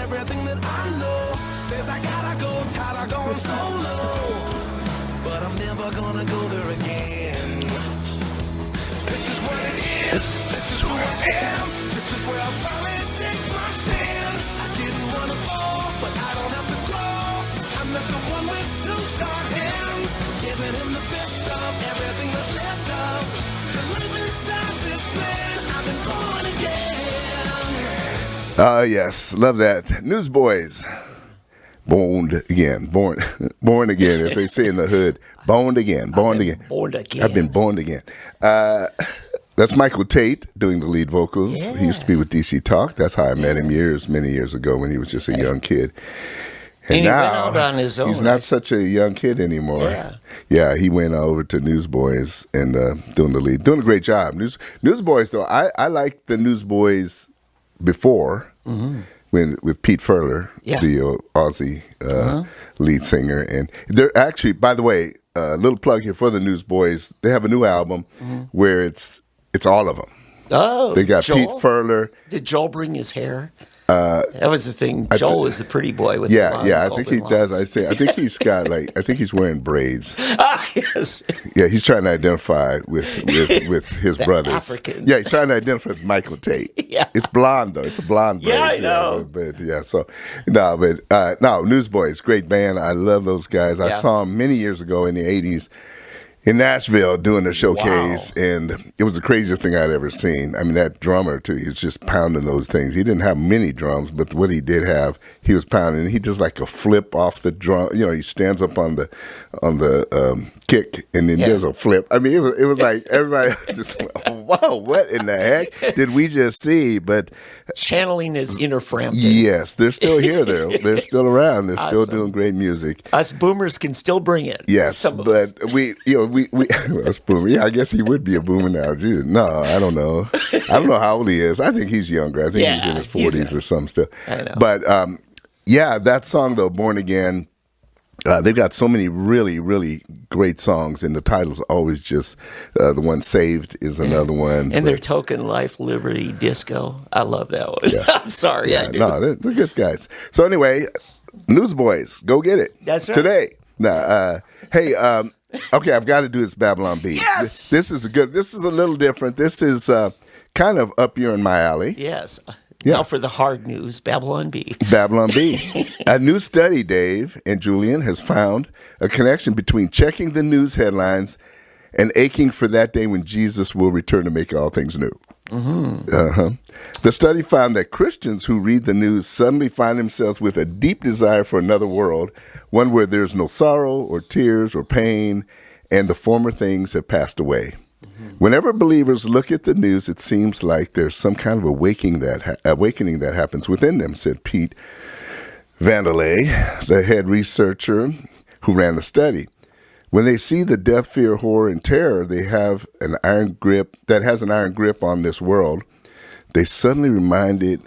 everything that I know says I gotta go, tired of going solo. But I'm never gonna go there again. This is what it is, this is who I am, this is where I finally take my stand. I didn't want to fall, but I don't have to grow. I'm not the one with two star hands, giving him the best of everything that's left of the life inside this man. I've been born again. Yes, love that. Newsboys. Born again, born again, as they say in the hood. Born again. I've been born again. That's Michael Tate doing the lead vocals. Yeah. He used to be with DC Talk. That's how I met him many years ago when he was just a young kid. And he now went out on his own. He's not such a young kid anymore. Yeah, he went over to Newsboys and doing the lead, doing a great job. Newsboys, though, I liked the Newsboys before. Mm-hmm. With Pete Furler, the Aussie lead singer. And they're actually, by the way, a little plug here for the Newsboys. They have a new album where it's all of them. Oh, they got Joel? Pete Furler. Did Joel bring his hair? That was the thing. Joel was the pretty boy with the long I think he golden does. locks. I think he's got I think he's wearing braids. Yes. Yeah, he's trying to identify with his brothers. Africans. Yeah, he's trying to identify with Michael Tate. Yeah. It's blonde though. It's a blonde braid. Yeah, I know. But Newsboys, great band. I love those guys. I saw them many years ago in the 80s. In Nashville doing a showcase, and it was the craziest thing I'd ever seen. I mean, that drummer, too, he was just pounding those things. He didn't have many drums, but what he did have, he was pounding. He does like a flip off the drum. You know, he stands up on the kick and then does a flip. I mean, it was like everybody just went, wow, what in the heck did we just see? But channeling his inner Frampton. Yes, they're still here. They're still around. They're still doing great music. Us boomers can still bring it. Yes, but we us boomer. Yeah, I guess he would be a boomer now. Gee, no, I don't know. I don't know how old he is. I think he's younger. I think he's in his 40s or something still. I know. But that song though, Born Again. They've got so many really, really great songs, and the title's always just the one. Saved is another one. And their Token Life Liberty Disco. I love that one. Yeah. I'm sorry. Yeah, they're good guys. So anyway, Newsboys, go get it. That's right. Today. Now, hey, okay, I've got to do this Babylon Bee. Yes. This is a little different. This is kind of up here in my alley. Yes. Yeah. Now for the hard news, Babylon Bee. Babylon Bee. A new study, Dave and Julian, has found a connection between checking the news headlines and aching for that day when Jesus will return to make all things new. Mm-hmm. The study found that Christians who read the news suddenly find themselves with a deep desire for another world, one where there's no sorrow or tears or pain, and the former things have passed away. Whenever believers look at the news, it seems like there's some kind of awakening that happens within them, said Pete Vandelay, the head researcher who ran the study. When they see the death, fear, horror, and terror they have an iron grip on this world, they suddenly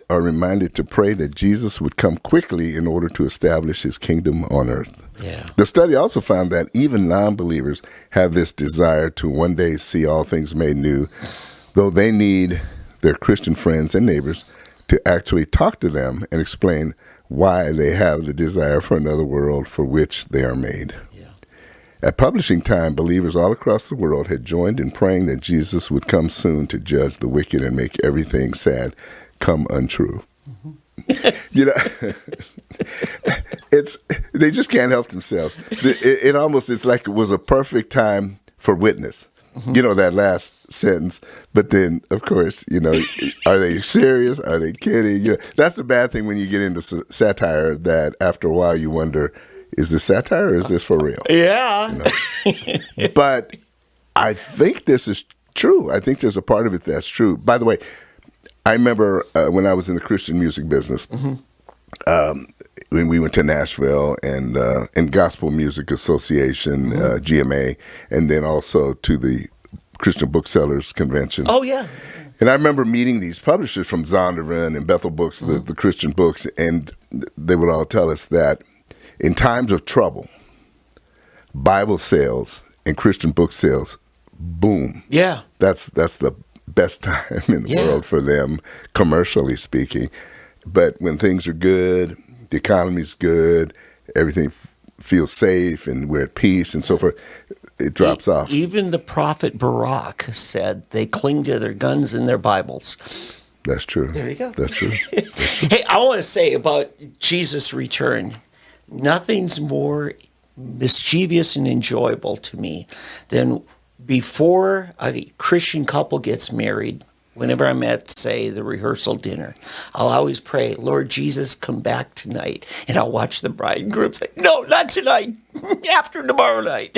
are reminded to pray that Jesus would come quickly in order to establish his kingdom on earth. Yeah. The study also found that even non-believers have this desire to one day see all things made new, though they need their Christian friends and neighbors to actually talk to them and explain why they have the desire for another world for which they are made. At publishing time, believers all across the world had joined in praying that Jesus would come soon to judge the wicked and make everything sad come untrue. Mm-hmm. You know, they just can't help themselves. It's like it was a perfect time for witness. Mm-hmm. You know, that last sentence. But then, of course, you know, are they serious? Are they kidding? You know, that's the bad thing when you get into satire, that after a while you wonder, is this satire or is this for real? Yeah. You know? But I think this is true. I think there's a part of it that's true. By the way, I remember when I was in the Christian music business, when we went to Nashville and Gospel Music Association, GMA, and then also to the Christian Booksellers Convention. Oh, yeah. And I remember meeting these publishers from Zondervan and Bethel Books, the Christian books, and they would all tell us that in times of trouble, Bible sales and Christian book sales, boom. Yeah. That's the best time in the world for them, commercially speaking. But when things are good, the economy's good, everything feels safe, and we're at peace and so forth, it drops off. Even the prophet Barak said they cling to their guns and their Bibles. That's true. There you go. That's true. Hey, I want to say about Jesus' return, nothing's more mischievous and enjoyable to me than before a Christian couple gets married. Whenever I'm at, say, the rehearsal dinner, I'll always pray, Lord Jesus, come back tonight. And I'll watch the bride and groom say, no, not tonight, after tomorrow night.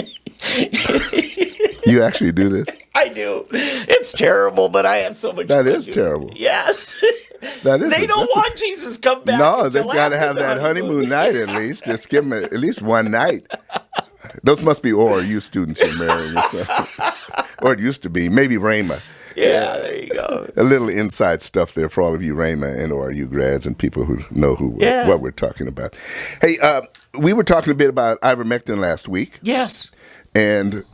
You actually do this? I do. It's terrible, but I have so much fun. That is terrible. Yes. That is. They don't want Jesus to come back. No, they've got to have that honeymoon night at least. Just give them at least one night. Those must be ORU students you're marrying or something. Or it used to be. Maybe Rhema. Yeah, there you go. A little inside stuff there for all of you Rhema and ORU grads and people who know what we're talking about. Hey, we were talking a bit about ivermectin last week. Yes. And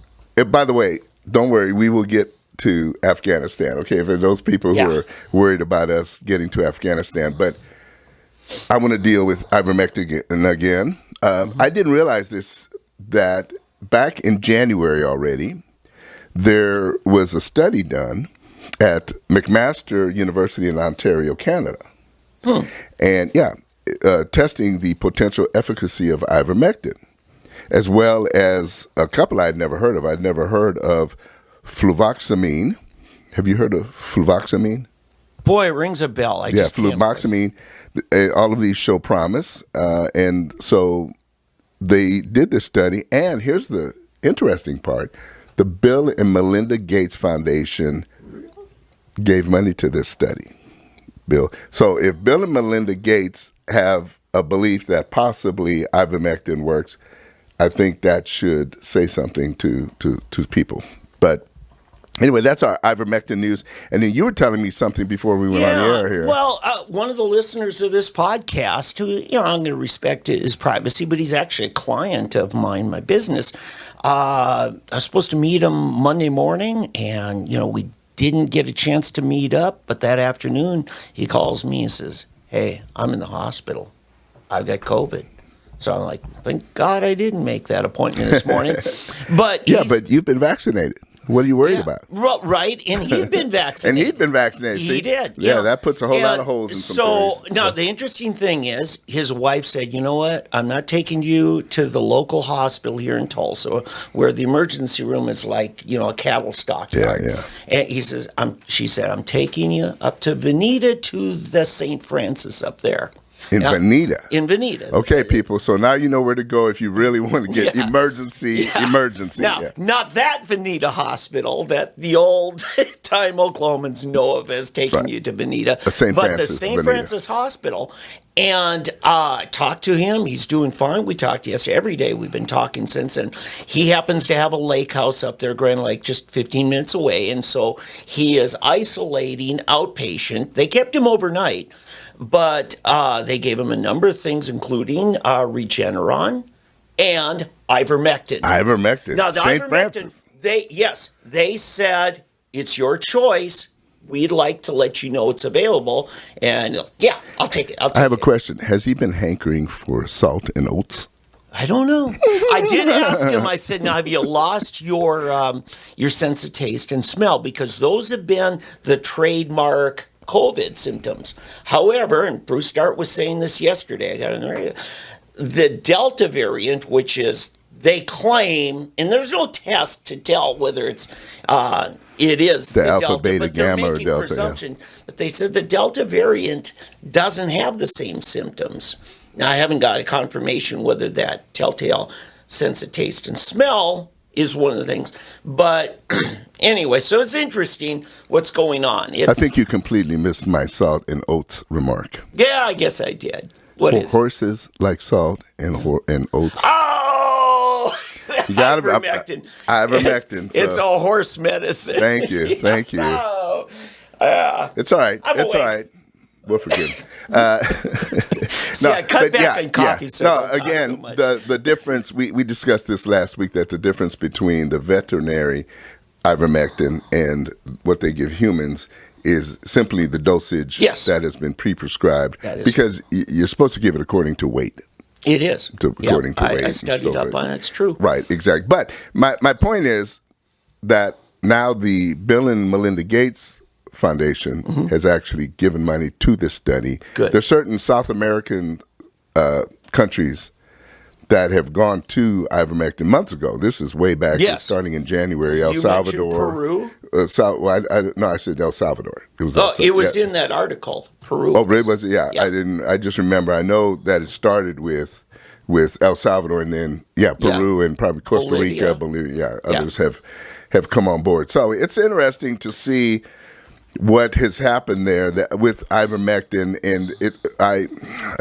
by the way, don't worry, we will get to Afghanistan, okay, for those people who are worried about us getting to Afghanistan. But I want to deal with ivermectin again. I didn't realize this, that back in January already, there was a study done at McMaster University in Ontario, Canada. And testing the potential efficacy of ivermectin, as well as a couple I'd never heard of. I'd never heard of fluvoxamine. Have you heard of fluvoxamine? Boy, it rings a bell. Fluvoxamine. All of these show promise. And so they did this study. And here's the interesting part. The Bill and Melinda Gates Foundation gave money to this study. Bill. So if Bill and Melinda Gates have a belief that possibly ivermectin works, I think that should say something to people. But anyway, that's our ivermectin news. And then you were telling me something before we went on the air here. Well, one of the listeners of this podcast, who I'm going to respect his privacy, but he's actually a client of mine, my business. I was supposed to meet him Monday morning, and we didn't get a chance to meet up. But that afternoon, he calls me and says, "Hey, I'm in the hospital. I've got COVID." So I'm like, thank God I didn't make that appointment this morning. But but you've been vaccinated. What are you worried about? Right, and he'd been vaccinated. He did. Yeah, that puts a whole lot of holes in some places. So, now the interesting thing is, his wife said, you know what, I'm not taking you to the local hospital here in Tulsa, where the emergency room is like, a cattle stockyard. Yeah. And she said, I'm taking you up to Veneta to the St. Francis up there. Veneta. In Veneta. Okay, people. So now you know where to go if you really want to get emergency. Now, not that Veneta hospital that the old-time Oklahomans know of as taking you to Veneta, but the St. Francis Hospital. And talked to him. He's doing fine. We talked yesterday. Every day we've been talking since. And he happens to have a lake house up there, Grand Lake, just 15 minutes away. And so he is isolating outpatient. They kept him overnight. But they gave him a number of things, including Regeneron and ivermectin. Now, the St. ivermectin, Francis. They said, it's your choice. We'd like to let you know it's available. And, I'll take it. I have a question. Has he been hankering for salt and oats? I don't know. I did ask him. I said, now, have you lost your sense of taste and smell? Because those have been the trademark COVID symptoms. However, and Bruce Start was saying this yesterday, I got it on the radio, the Delta variant, which is, they claim, and there's no test to tell whether it is the alpha, Delta, beta, but they're gamma, or making Delta, presumption. But they said the Delta variant doesn't have the same symptoms. Now, I haven't got a confirmation whether that telltale sense of taste and smell is one of the things. But anyway, so it's interesting what's going on. I think you completely missed my salt and oats remark. Yeah, I guess I did. What is horses like salt and oats? Oh, you got ivermectin. Ivermectin. It's a horse medicine. Thank you. It's all right. It's all right. We'll forgive him. I cut back on coffee. The difference, we discussed this last week, that the difference between the veterinary ivermectin and what they give humans is simply the dosage that has been pre-prescribed, because you're supposed to give it according to weight. It is. According to weight. I studied up on it. It's true. Right, exactly. But my point is that now the Bill and Melinda Gates Foundation has actually given money to this study. Good. There's certain South American countries that have gone to ivermectin months ago. This is way back, starting in January. El Salvador, Peru. I said El Salvador. It was. It was in that article. Peru. Oh, really? Was it? Yeah. I didn't. I just remember. I know that it started with El Salvador, and then Peru, and probably Costa Rica, Bolivia. Others have come on board. So it's interesting to see what has happened there with ivermectin, and I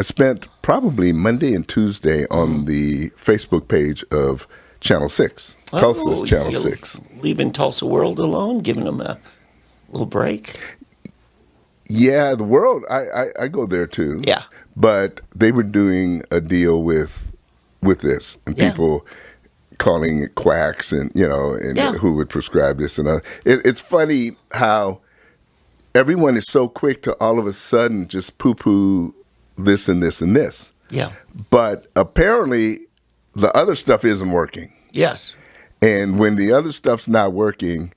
spent probably Monday and Tuesday on the Facebook page of Channel 6, Tulsa's Channel 6. Leaving Tulsa World alone, giving them a little break? Yeah, the World, I go there too. Yeah. But they were doing a deal with this, and people calling it quacks, and who would prescribe this and that. It's funny how everyone is so quick to all of a sudden just poo-poo this and this and this. Yeah. But apparently the other stuff isn't working. Yes. And when the other stuff's not working,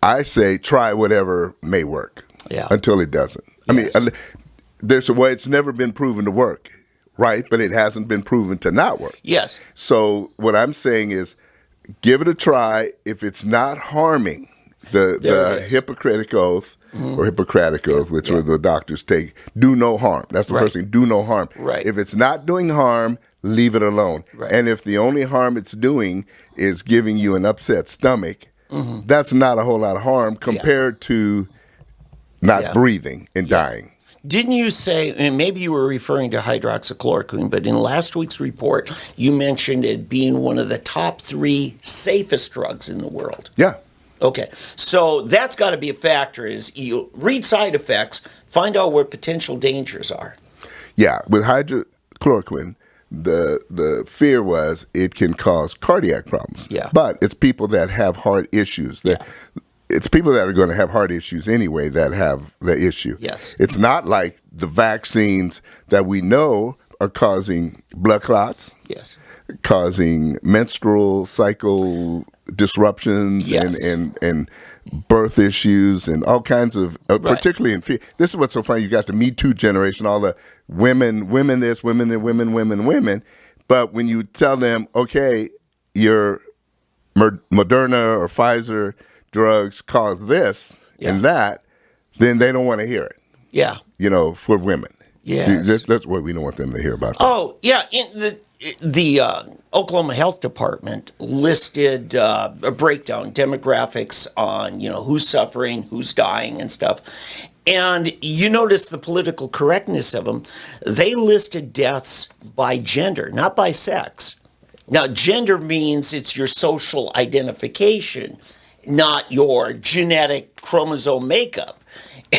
I say try whatever may work until it doesn't. Yes. I mean, there's a way it's never been proven to work, right? But it hasn't been proven to not work. Yes. So what I'm saying is give it a try. If it's not harming, the Hippocratic Oath or Hippocratic Oath, which the doctors take, do no harm. That's the first thing, do no harm. Right. If it's not doing harm, leave it alone. Right. And if the only harm it's doing is giving you an upset stomach, that's not a whole lot of harm compared to not breathing and dying. Didn't you say, and maybe you were referring to hydroxychloroquine, but in last week's report, you mentioned it being one of the top 3 safest drugs in the world. Yeah. Okay, so that's got to be a factor, is you read side effects, find out where potential dangers are. Yeah, with hydroxychloroquine, the fear was it can cause cardiac problems. Yeah. But it's people that have heart issues. It's people that are going to have heart issues anyway that have the issue. Yes. It's not like the vaccines that we know are causing blood clots. Yes. Causing menstrual cycle disruptions and birth issues and all kinds of, particularly in this is what's so funny. You got the Me Too generation, all the women this, women. But when you tell them, okay, your Moderna or Pfizer drugs cause this and that, then they don't want to hear it. Yeah. For women. Yes. That's what we don't want them to hear about. Oh, yeah. The Oklahoma Health Department listed a breakdown, demographics on, who's suffering, who's dying and stuff. And you notice the political correctness of them. They listed deaths by gender, not by sex. Now, gender means it's your social identification, not your genetic chromosome makeup.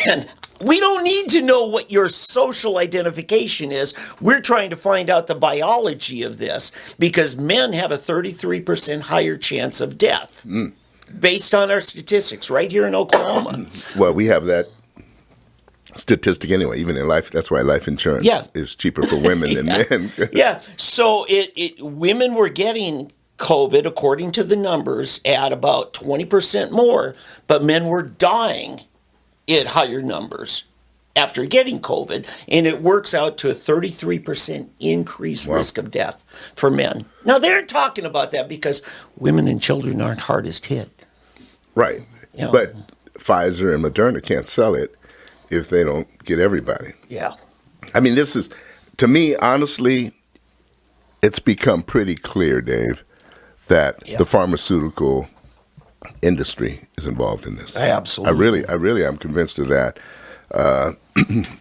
And we don't need to know what your social identification is. We're trying to find out the biology of this because men have a 33% higher chance of death based on our statistics right here in Oklahoma. Well, we have that statistic anyway, even in life. That's why life insurance is cheaper for women than men. So women were getting COVID, according to the numbers, at about 20% more, but men were dying at higher numbers after getting COVID, and it works out to a 33% increased risk of death for men. Now, they're talking about that because women and children aren't hardest hit. Right. But Pfizer and Moderna can't sell it if they don't get everybody. Yeah. I mean, this is, to me, honestly, it's become pretty clear, Dave, that the pharmaceutical industry is involved in this. Absolutely. I really am convinced of that. And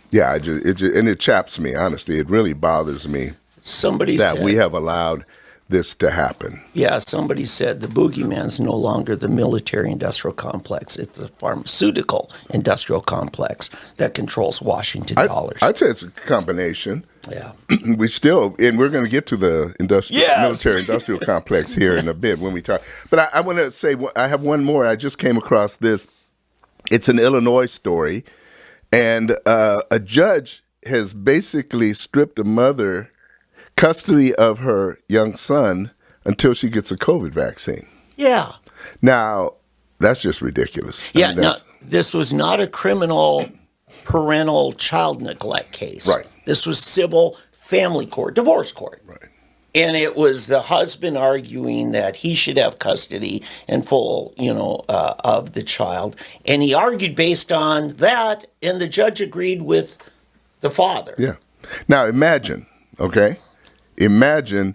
it chaps me, honestly. It really bothers me that we have allowed this to happen. Yeah, somebody said the boogeyman's no longer the military-industrial complex. It's the pharmaceutical-industrial complex that controls Washington dollars. I'd say it's a combination. Yeah. We're going to get to the military-industrial complex here in a bit when we talk. But I want to say, I have one more. I just came across this It's an Illinois story, and a judge has basically stripped a mother custody of her young son until she gets a COVID vaccine. Yeah. Now, that's just ridiculous. Yeah, no, this was not a criminal parental child neglect case. Right. This was civil family court, divorce court. Right. And it was the husband arguing that he should have custody and full, of the child. And he argued based on that, and the judge agreed with the father. Yeah. Now, imagine, okay? Imagine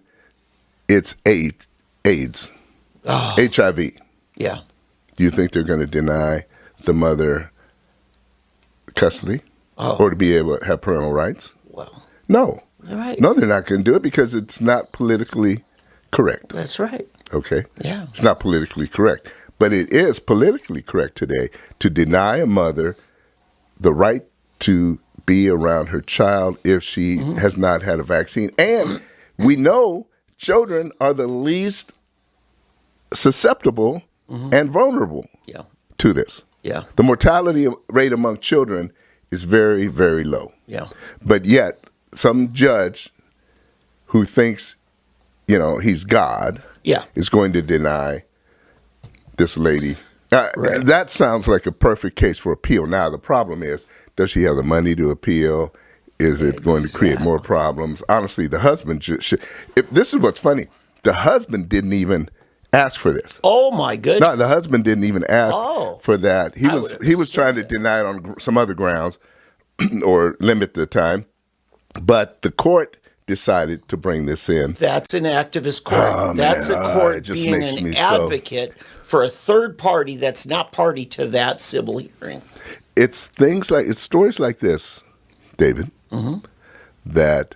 it's AIDS, HIV. Yeah. Do you think they're going to deny the mother custody or to be able to have parental rights? Well, no. Right. No, they're not going to do it because it's not politically correct. That's right. Okay? Yeah. It's not politically correct. But it is politically correct today to deny a mother the right to be around her child if she has not had a vaccine. And we know children are the least susceptible and vulnerable to this. Yeah. The mortality rate among children is very, very low. Yeah. But yet, some judge who thinks, he's God is going to deny this lady. Right. That sounds like a perfect case for appeal. Now, the problem is, does she have the money to appeal? Is it going to create more problems? Honestly, the husband should. This is what's funny. The husband didn't even ask for this. Oh my goodness! No, the husband didn't even ask for that. He was trying to deny it on some other grounds or limit the time, but the court decided to bring this in. That's an activist court. Oh, that's man. a court It just being makes me an advocate for a third party that's not party to that civil hearing. It's stories like this, David, that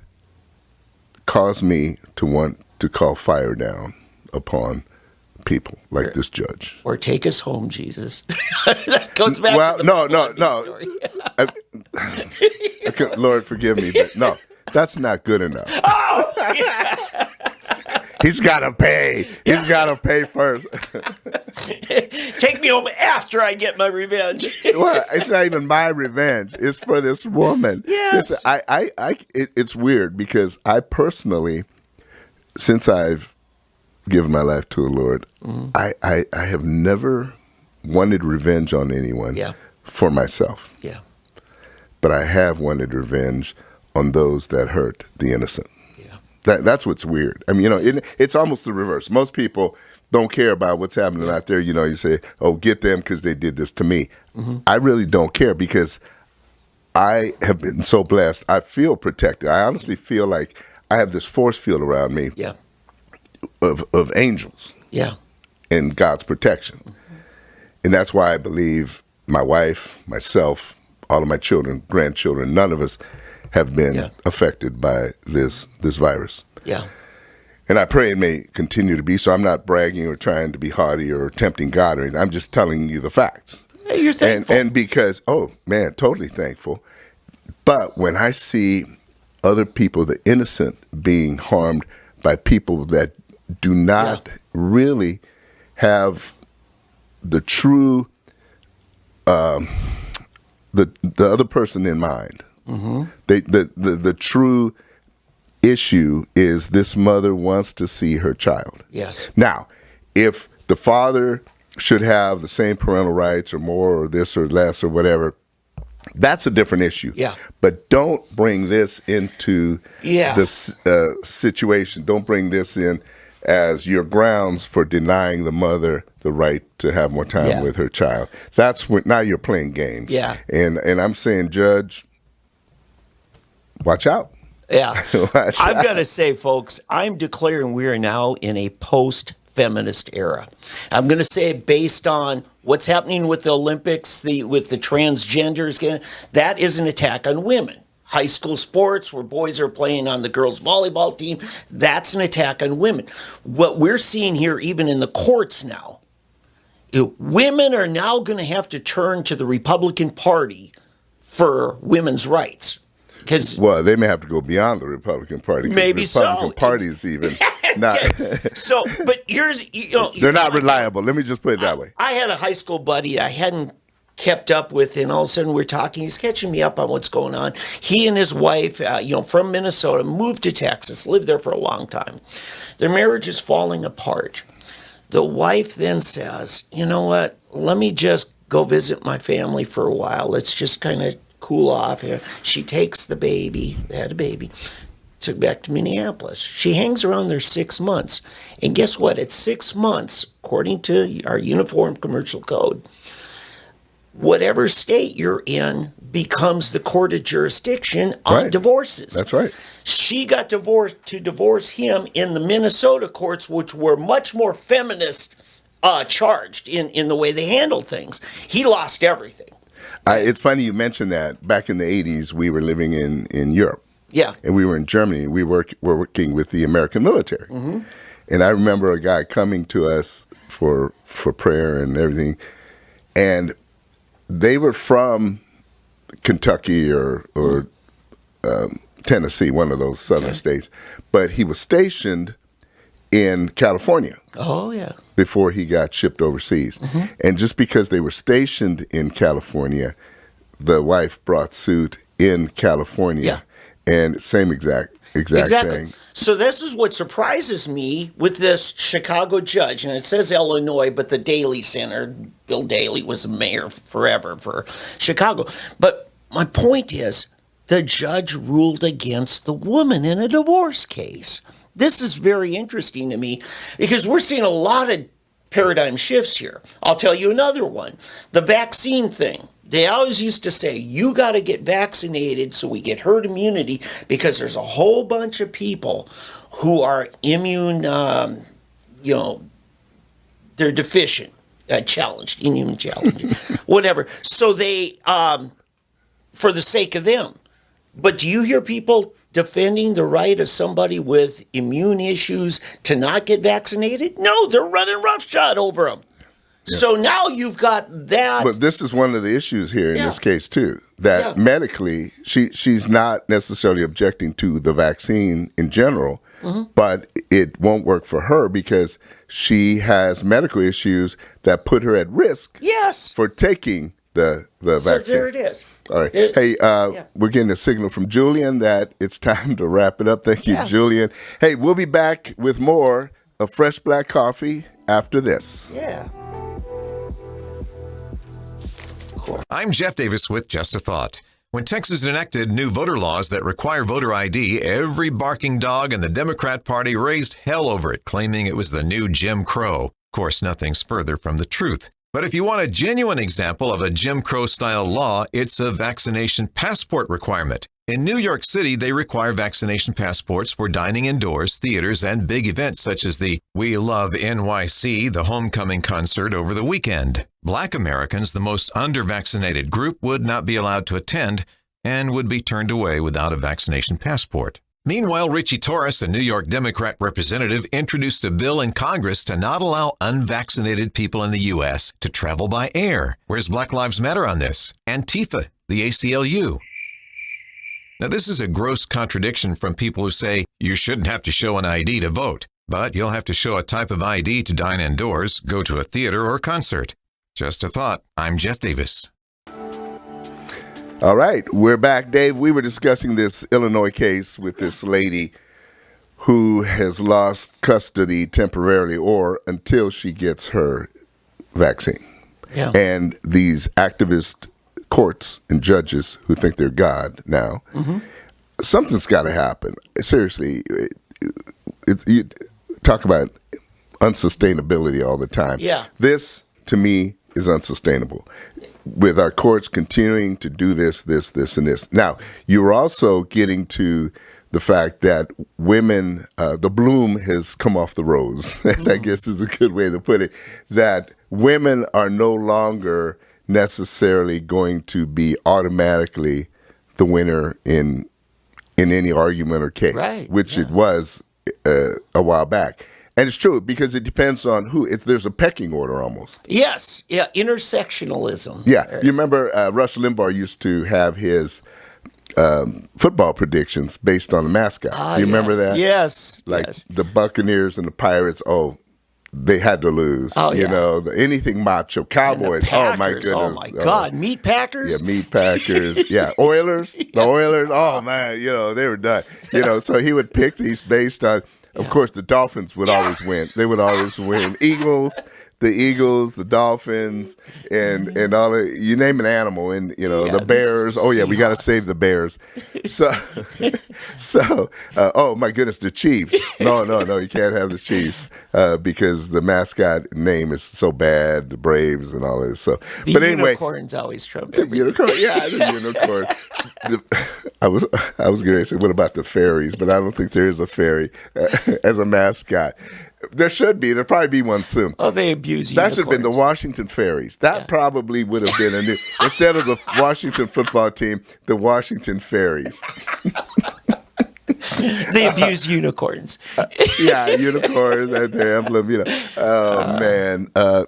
cause me to want to call fire down upon people like this judge. Or take us home, Jesus. That goes back to the no. Lord, forgive me, but no, that's not good enough. Oh, yeah. He's got to pay. He's got to pay first. Take me home after I get my revenge. Well, it's not even my revenge. It's for this woman. Yes. Listen, it's weird because I personally, since I've given my life to the Lord, I have never wanted revenge on anyone for myself. Yeah. But I have wanted revenge on those that hurt the innocent. That's what's weird. I mean, it's almost the reverse. Most people don't care about what's happening out there. You say, oh, get them because they did this to me. I really don't care because I have been so blessed. I feel protected. I honestly feel like I have this force field around me of angels and God's protection. And that's why I believe my wife, myself, all of my children, grandchildren, none of us have been affected by this virus. Yeah. And I pray it may continue to be, so I'm not bragging or trying to be haughty or tempting God or anything. I'm just telling you the facts. Hey, you're thankful. And because, totally thankful. But when I see other people, the innocent, being harmed by people that do not really have the true, the other person in mind. The true issue is this mother wants to see her child. Yes. Now, if the father should have the same parental rights or more or this or less or whatever, that's a different issue. Yeah. But don't bring this into this situation. Don't bring this in as your grounds for denying the mother the right to have more time with her child. That's when now you're playing games. Yeah. And I'm saying, Judge, watch out. Yeah. I've got to say, folks, I'm declaring we are now in a post-feminist era. I'm going to say it based on what's happening with the Olympics, with the transgenders. That is an attack on women. High school sports where boys are playing on the girls' volleyball team, that's an attack on women. What we're seeing here, even in the courts now, women are now going to have to turn to the Republican Party for women's rights. Well, they may have to go beyond the Republican Party. Maybe the Republican Party is even not. But here's they're not reliable. Let me just put it that way. I had a high school buddy I hadn't kept up with, and all of a sudden we're talking. He's catching me up on what's going on. He and his wife, from Minnesota, moved to Texas, lived there for a long time. Their marriage is falling apart. The wife then says, you know what, let me just go visit my family for a while. Let's just kind of cool off here. She takes the baby, they had a baby, took back to Minneapolis. She hangs around there 6 months. And guess what? At 6 months, according to our Uniform Commercial Code, whatever state you're in becomes the court of jurisdiction on divorces. That's right. She got to divorce him in the Minnesota courts, which were much more feminist charged in the way they handled things. He lost everything. It's funny you mentioned that. Back in the 80s, we were living in Europe. Yeah. And we were in Germany. We were working with the American military. Mm-hmm. And I remember a guy coming to us for prayer and everything. And they were from Kentucky or Tennessee, one of those southern states. But he was stationed in California. Oh, yeah. Before he got shipped overseas. Mm-hmm. And just because they were stationed in California, the wife brought suit in California. Yeah. And same exact thing. So this is what surprises me with this Chicago judge. And it says Illinois, but the Daley Center, Bill Daley was the mayor forever for Chicago. But my point is, the judge ruled against the woman in a divorce case. This is very interesting to me because we're seeing a lot of paradigm shifts here. I'll tell you another one. The vaccine thing. They always used to say, you got to get vaccinated so we get herd immunity because there's a whole bunch of people who are immune, they're deficient, immune challenged, whatever. So they, for the sake of them. But do you hear people defending the right of somebody with immune issues to not get vaccinated? No, they're running roughshod over them. Yeah. So now you've got that. But this is one of the issues here in this case, too, that medically she's not necessarily objecting to the vaccine in general, but it won't work for her because she has medical issues that put her at risk for taking the vaccine. So there it is. All right. We're getting a signal from Julian that it's time to wrap it up. Thank you, Julian. Hey, we'll be back with more of Fresh Black Coffee after this. Yeah. I'm Jeff Davis with Just a Thought. When Texas enacted new voter laws that require voter ID, every barking dog in the Democrat Party raised hell over it, claiming it was the new Jim Crow. Of course, nothing's further from the truth. But if you want a genuine example of a Jim Crow-style law, it's a vaccination passport requirement. In New York City, they require vaccination passports for dining indoors, theaters, and big events such as the We Love NYC, the homecoming concert over the weekend. Black Americans, the most under-vaccinated group, would not be allowed to attend and would be turned away without a vaccination passport. Meanwhile, Richie Torres, a New York Democrat representative, introduced a bill in Congress to not allow unvaccinated people in the U.S. to travel by air. Where's Black Lives Matter on this? Antifa, the ACLU. Now, this is a gross contradiction from people who say you shouldn't have to show an ID to vote, but you'll have to show a type of ID to dine indoors, go to a theater or concert. Just a thought. I'm Jeff Davis. All right, we're back. Dave, we were discussing this Illinois case with this lady who has lost custody temporarily or until she gets her vaccine. Yeah. And these activist courts and judges who think they're God now, something's got to happen. Seriously, you talk about unsustainability all the time. Yeah. This, to me, is unsustainable. With our courts continuing to do this, and this. Now, you're also getting to the fact that women, the bloom has come off the rose, I guess is a good way to put it, that women are no longer necessarily going to be automatically the winner in any argument or case, which it was a while back. And it's true because it depends on who. There's a pecking order almost. Yes, intersectionalism. Yeah, you remember Rush Limbaugh used to have his football predictions based on the mascot. Do you remember that? Yes. The Buccaneers and the Pirates. Oh, they had to lose. Oh, you know, anything macho, Cowboys. Packers, oh my goodness! Oh my God, Meat Packers. Yeah, Meat Packers. Yeah, Oilers. The Oilers. Oh man, you know they were done. You know, so he would pick these based on. Of course, the Dolphins would always win. They would always win. The Eagles, the Dolphins, and all the, you name an animal, and the Bears. Oh yeah, we got to save the Bears. So, oh my goodness, the Chiefs. No, you can't have the Chiefs because the mascot name is so bad. The Braves and all this. So, but anyway, unicorns always trump the unicorn. Yeah, the unicorn. I was going to say, what about the fairies? But I don't think there is a fairy as a mascot. There should be. There'll probably be one soon. Oh, they abuse unicorns. That should have been the Washington Fairies. That probably would have been a new, instead of the Washington football team, the Washington Fairies. They abuse unicorns. Yeah, unicorns and their emblem. Man. I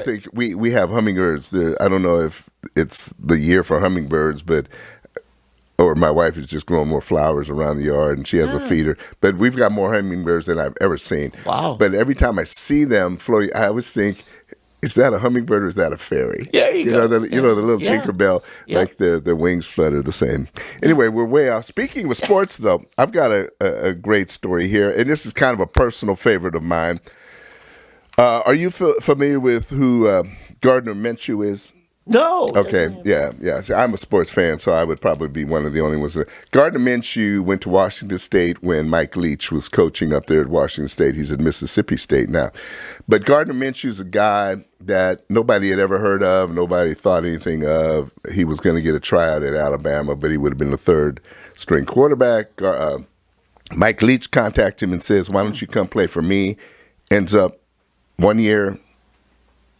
think we have hummingbirds. There. I don't know if it's the year for hummingbirds, or my wife is just growing more flowers around the yard, and she has a feeder. But we've got more hummingbirds than I've ever seen. Wow! But every time I see them floating, I always think, is that a hummingbird or is that a fairy? There you go. The little Tinkerbell, like their wings flutter the same. Anyway, we're way off. Speaking of sports, though, I've got a great story here, and this is kind of a personal favorite of mine. Are you familiar with who Gardner Minshew is? No. Okay. Yeah. See, I'm a sports fan, so I would probably be one of the only ones. Gardner Minshew went to Washington State when Mike Leach was coaching up there at Washington State. He's at Mississippi State now. But Gardner Minshew's a guy that nobody had ever heard of, nobody thought anything of. He was going to get a tryout at Alabama, but he would have been the third-string quarterback. Mike Leach contacted him and says, why don't you come play for me? Ends up 1 year,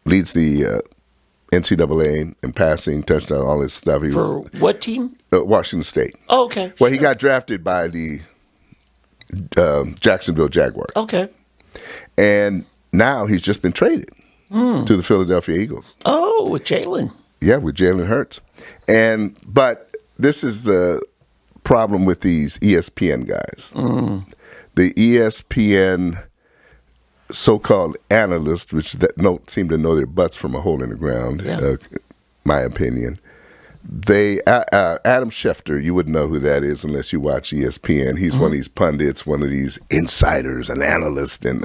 leads the NCAA in passing, touchdown, all this stuff. For what team? Washington State. Oh, okay. Well, he got drafted by the Jacksonville Jaguars. Okay. And now he's just been traded to the Philadelphia Eagles. Oh, with Jalen. Yeah, with Jalen Hurts. But this is the problem with these ESPN guys. The ESPN so-called analysts, which don't seem to know their butts from a hole in the ground, my opinion. Adam Schefter, you wouldn't know who that is unless you watch ESPN. He's one of these pundits, one of these insiders, an analyst, and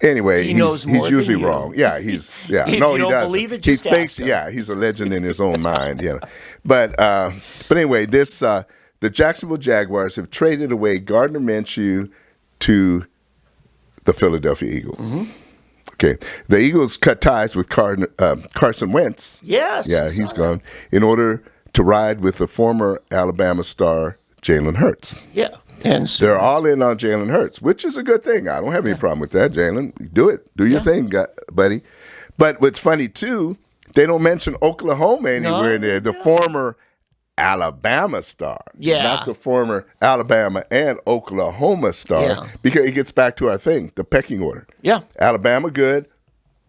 Anyway, he's usually wrong. Yeah, he's If he don't doesn't. believe it, just ask him. He's a legend in his own mind. But anyway, the Jacksonville Jaguars have traded away Gardner Minshew to the Philadelphia Eagles. Okay. The Eagles cut ties with Carson Wentz. Yes. Yeah, he's gone in order to ride with the former Alabama star Jalen Hurts. Yeah. And so they're all in on Jalen Hurts, which is a good thing. I don't have any problem with that, Jalen. Do it. Do your thing, buddy. But what's funny, too, they don't mention Oklahoma anywhere in there. The former Alabama star. Yeah. Not the former Alabama and Oklahoma star. Yeah. Because it gets back to our thing, the pecking order. Yeah. Alabama, good.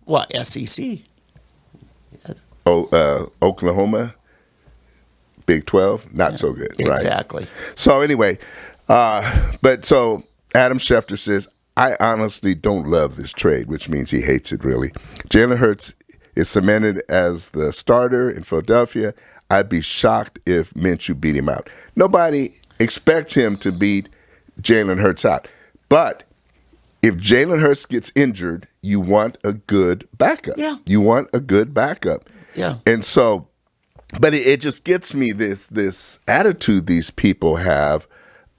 What, SEC? Oklahoma, Big 12, not so good. Exactly. Right? So anyway, so Adam Schefter says, I honestly don't love this trade, which means he hates it, really. Jalen Hurts is cemented as the starter in Philadelphia. I'd be shocked if Minshew beat him out. Nobody expects him to beat Jalen Hurts out. But if Jalen Hurts gets injured, you want a good backup. Yeah. You want a good backup. Yeah. And so, but it just gets me this attitude these people have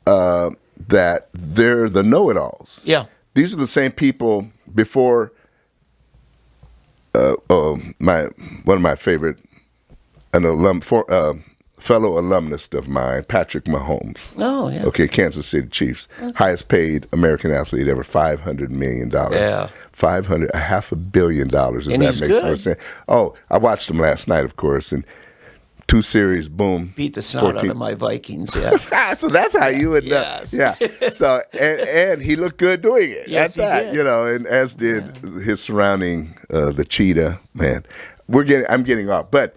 that they're the know-it-alls. Yeah. These are the same people before one of my favorite fellow alumnus of mine, Patrick Mahomes. Oh, yeah. Okay, Kansas City Chiefs. Highest paid American athlete ever, $500 million. Yeah. $500 million, if And that he's makes good. more sense. Oh, I watched him last night, of course, and 2 series, boom. Beat the snot out of my Vikings, yeah. So that's how you would know. Yes. Yeah. So and he looked good doing it. Yes, That's he did. and as did his surrounding the cheetah, man. I'm getting off. But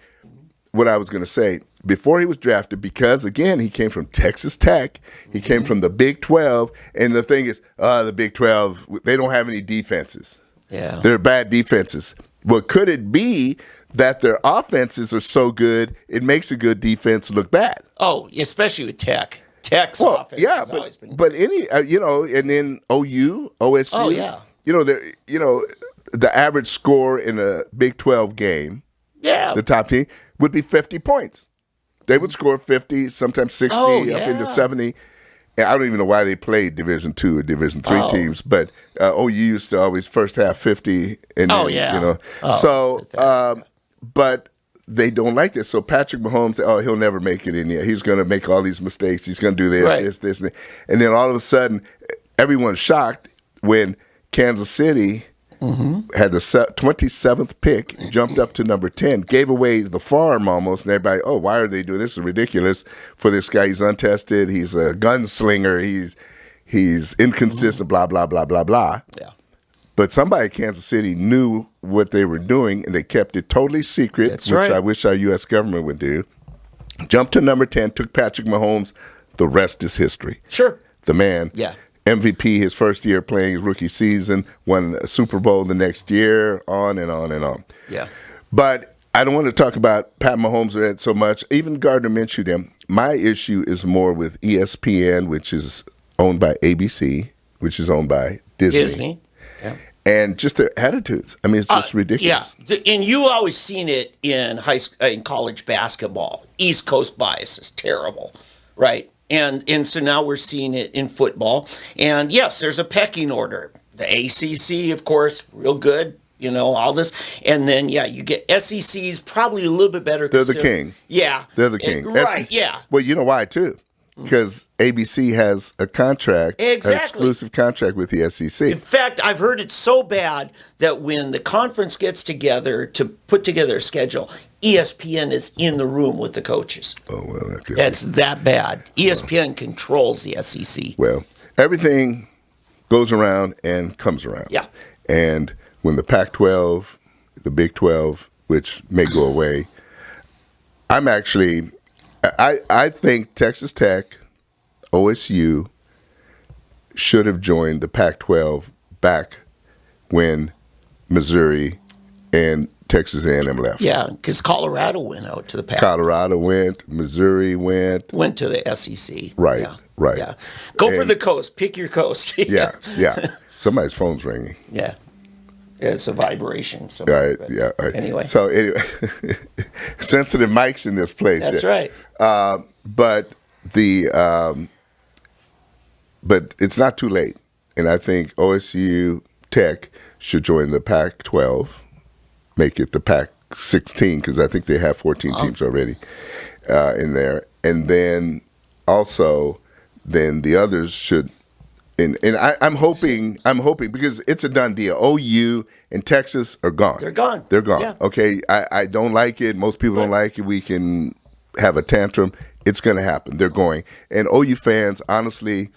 what I was going to say, before he was drafted, because, again, he came from Texas Tech. He came from the Big 12. And the thing is, the Big 12, they don't have any defenses. Yeah. They're bad defenses. Well, could it be that their offenses are so good, it makes a good defense look bad? Oh, especially with Tech. Tech's offense has always been but any and then OU, OSU. Oh, yeah. The average score in a Big 12 game, the top team, would be 50 points. They would score 50, sometimes 60, up into 70. And I don't even know why they played Division II or Division III teams, but OU used to always first half 50. And then, but they don't like this. So Patrick Mahomes, he'll never make it in here. He's going to make all these mistakes. He's going to do this. And then all of a sudden, everyone's shocked when Kansas City had the 27th pick, jumped up to number 10, gave away the farm almost, and everybody, why are they doing this? This is ridiculous for this guy. He's untested. He's a gunslinger. He's inconsistent, blah, blah, blah, blah, blah. Yeah. But somebody at Kansas City knew what they were doing, and they kept it totally secret, I wish our U.S. government would do. Jumped to number 10, took Patrick Mahomes. The rest is history. Sure. The man. Yeah. MVP his first year playing his rookie season, won a Super Bowl the next year, on and on and on. Yeah. But I don't want to talk about Pat Mahomes so much. Even Gardner Minshew, them. My issue is more with ESPN, which is owned by ABC, which is owned by Disney. Yeah. And just their attitudes. I mean, it's just ridiculous. Yeah, and you always seen it in in college basketball. East Coast bias is terrible, right? And so now we're seeing it in football. And yes, there's a pecking order. The ACC, of course, real good, all this. And then, you get SEC's probably a little bit better. They're the king. Yeah. They're the king. Right, SEC, yeah. Well, you know why, too? Because ABC has a contract, an exclusive contract with the SEC. In fact, I've heard it's so bad that when the conference gets together to put together a schedule, ESPN is in the room with the coaches. Oh, well, that's that bad. ESPN controls the SEC. Well, everything goes around and comes around. Yeah. And when the Pac-12, the Big 12, which may go away, I think Texas Tech, OSU should have joined the Pac-12 back when Missouri and Texas A&M left. Yeah, because Colorado went out to the Pac. Colorado went, Missouri went to the SEC. Right, yeah. right. Yeah. Go for the coast. Pick your coast. yeah. Somebody's phone's ringing. Yeah. It's a vibration. So, right. Anyway. So sensitive mics in this place. That's right. But it's not too late, and I think OSU Tech should join the Pac-12, make it the Pac-16 because I think they have 14 teams already in there, and then also the others should. And I'm hoping because it's a done deal. OU and Texas are gone. They're gone. Yeah. Okay, I don't like it. Most people don't like it. We can have a tantrum. It's going to happen. They're going. And OU fans, honestly,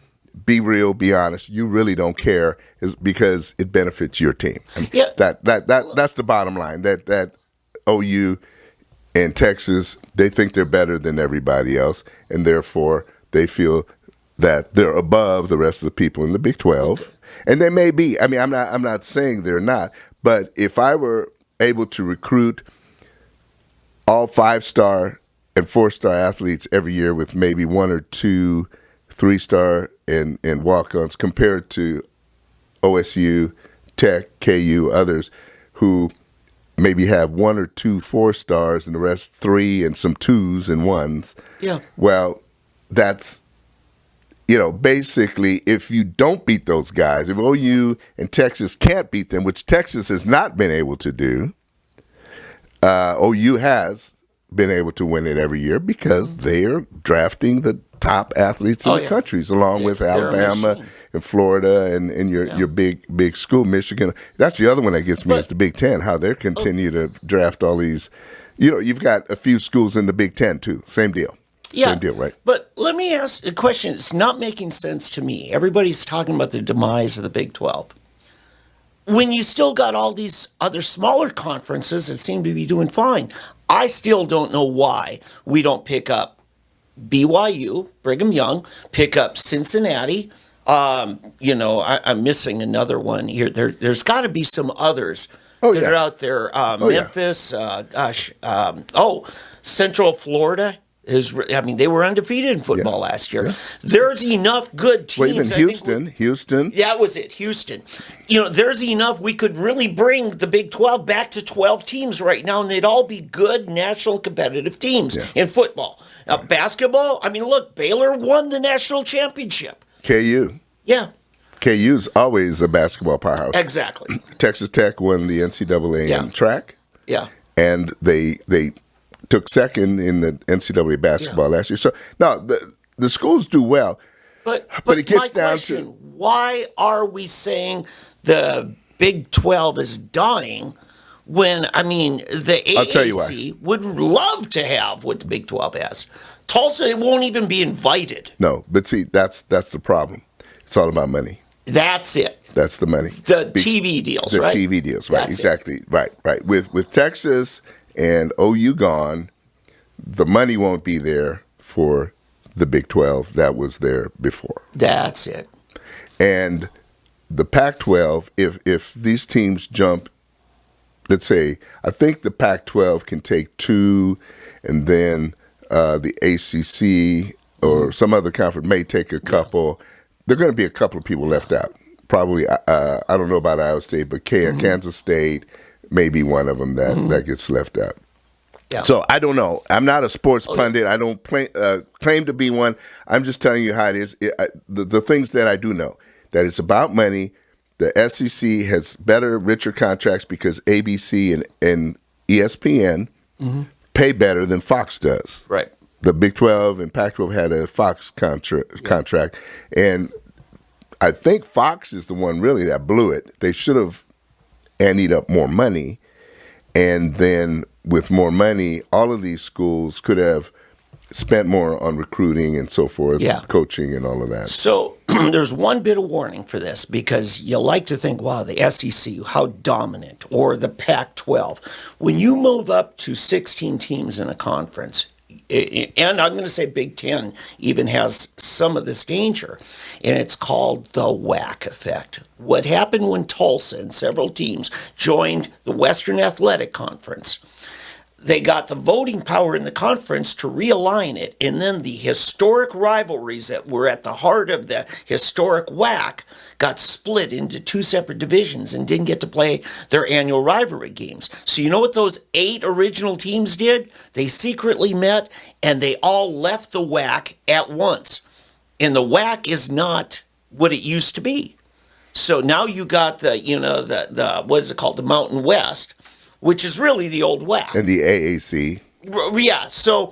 be real, be honest. You really don't care because it benefits your team. Yeah. That's the bottom line. That OU and Texas, they think they're better than everybody else, and therefore they feel that they're above the rest of the people in the Big 12. And they may be. I mean, I'm not saying they're not. But if I were able to recruit all 5-star and 4-star athletes every year with maybe 1 or 2 3-star and walk-ons compared to OSU, Tech, KU, others who maybe have 1 or 2 4-stars and the rest 3 and some 2s and 1s. Yeah. Well, that's... basically, if you don't beat those guys, if OU and Texas can't beat them, which Texas has not been able to do, OU has been able to win it every year because they're drafting the top athletes in the countries, along with Alabama and Florida and your big school, Michigan. That's the other one that gets me is the Big Ten, how they continue to draft all these. You've got a few schools in the Big Ten, too. Same deal. Yeah, same deal, right? But let me ask a question. It's not making sense to me. Everybody's talking about the demise of the Big 12. When you still got all these other smaller conferences that seem to be doing fine, I still don't know why we don't pick up BYU, Brigham Young, pick up Cincinnati, I'm missing another one here. There's got to be some others that are out there. Memphis, Central Florida. They were undefeated in football last year. Yeah. There's enough good teams. Well, even Houston. That was it, Houston. There's enough. We could really bring the Big 12 back to 12 teams right now, and they'd all be good national competitive teams in football. Basketball, look, Baylor won the national championship. KU. Yeah. KU's always a basketball powerhouse. Exactly. Texas Tech won the NCAA in track. Yeah. And they took second in the NCAA basketball last year. So, no, the schools do well. But it gets down to... Why are we saying the Big 12 is dying when, the AAC would love to have what the Big 12 has? Tulsa won't even be invited. No, but see, that's the problem. It's all about money. That's it. That's the money. The TV deals, right? The TV deals, right. Exactly. Right. With Texas and OU gone, the money won't be there for the Big 12 that was there before. That's it. And the Pac-12, if these teams jump, let's say, I think the Pac-12 can take 2, and then the ACC or some other conference may take a couple. There are going to be a couple of people left out. Probably, I don't know about Iowa State, but Kansas State may be one of them that gets left out. Yeah. So I don't know. I'm not a sports pundit. I don't claim to be one. I'm just telling you how it is. The things that I do know, that it's about money. The SEC has better, richer contracts because ABC and ESPN pay better than Fox does. Right. The Big 12 and Pac-12 had a Fox contract. And I think Fox is the one really that blew it. They should have anteed up more money. And then with more money, all of these schools could have spent more on recruiting and so forth, coaching and all of that. So there's one bit of warning for this, because you like to think, wow, the SEC, how dominant, or the Pac-12. When you move up to 16 teams in a conference, and I'm going to say Big Ten even has some of this danger, and it's called the WAC effect. What happened when Tulsa and several teams joined the Western Athletic Conference, they got the voting power in the conference to realign it, and then the historic rivalries that were at the heart of the historic WAC got split into 2 separate divisions and didn't get to play their annual rivalry games. So you know what those 8 original teams did? They secretly met, and they all left the WAC at once. And the WAC is not what it used to be. So now you got the what is it called? The Mountain West, which is really the old WAC. And the AAC. Yeah. So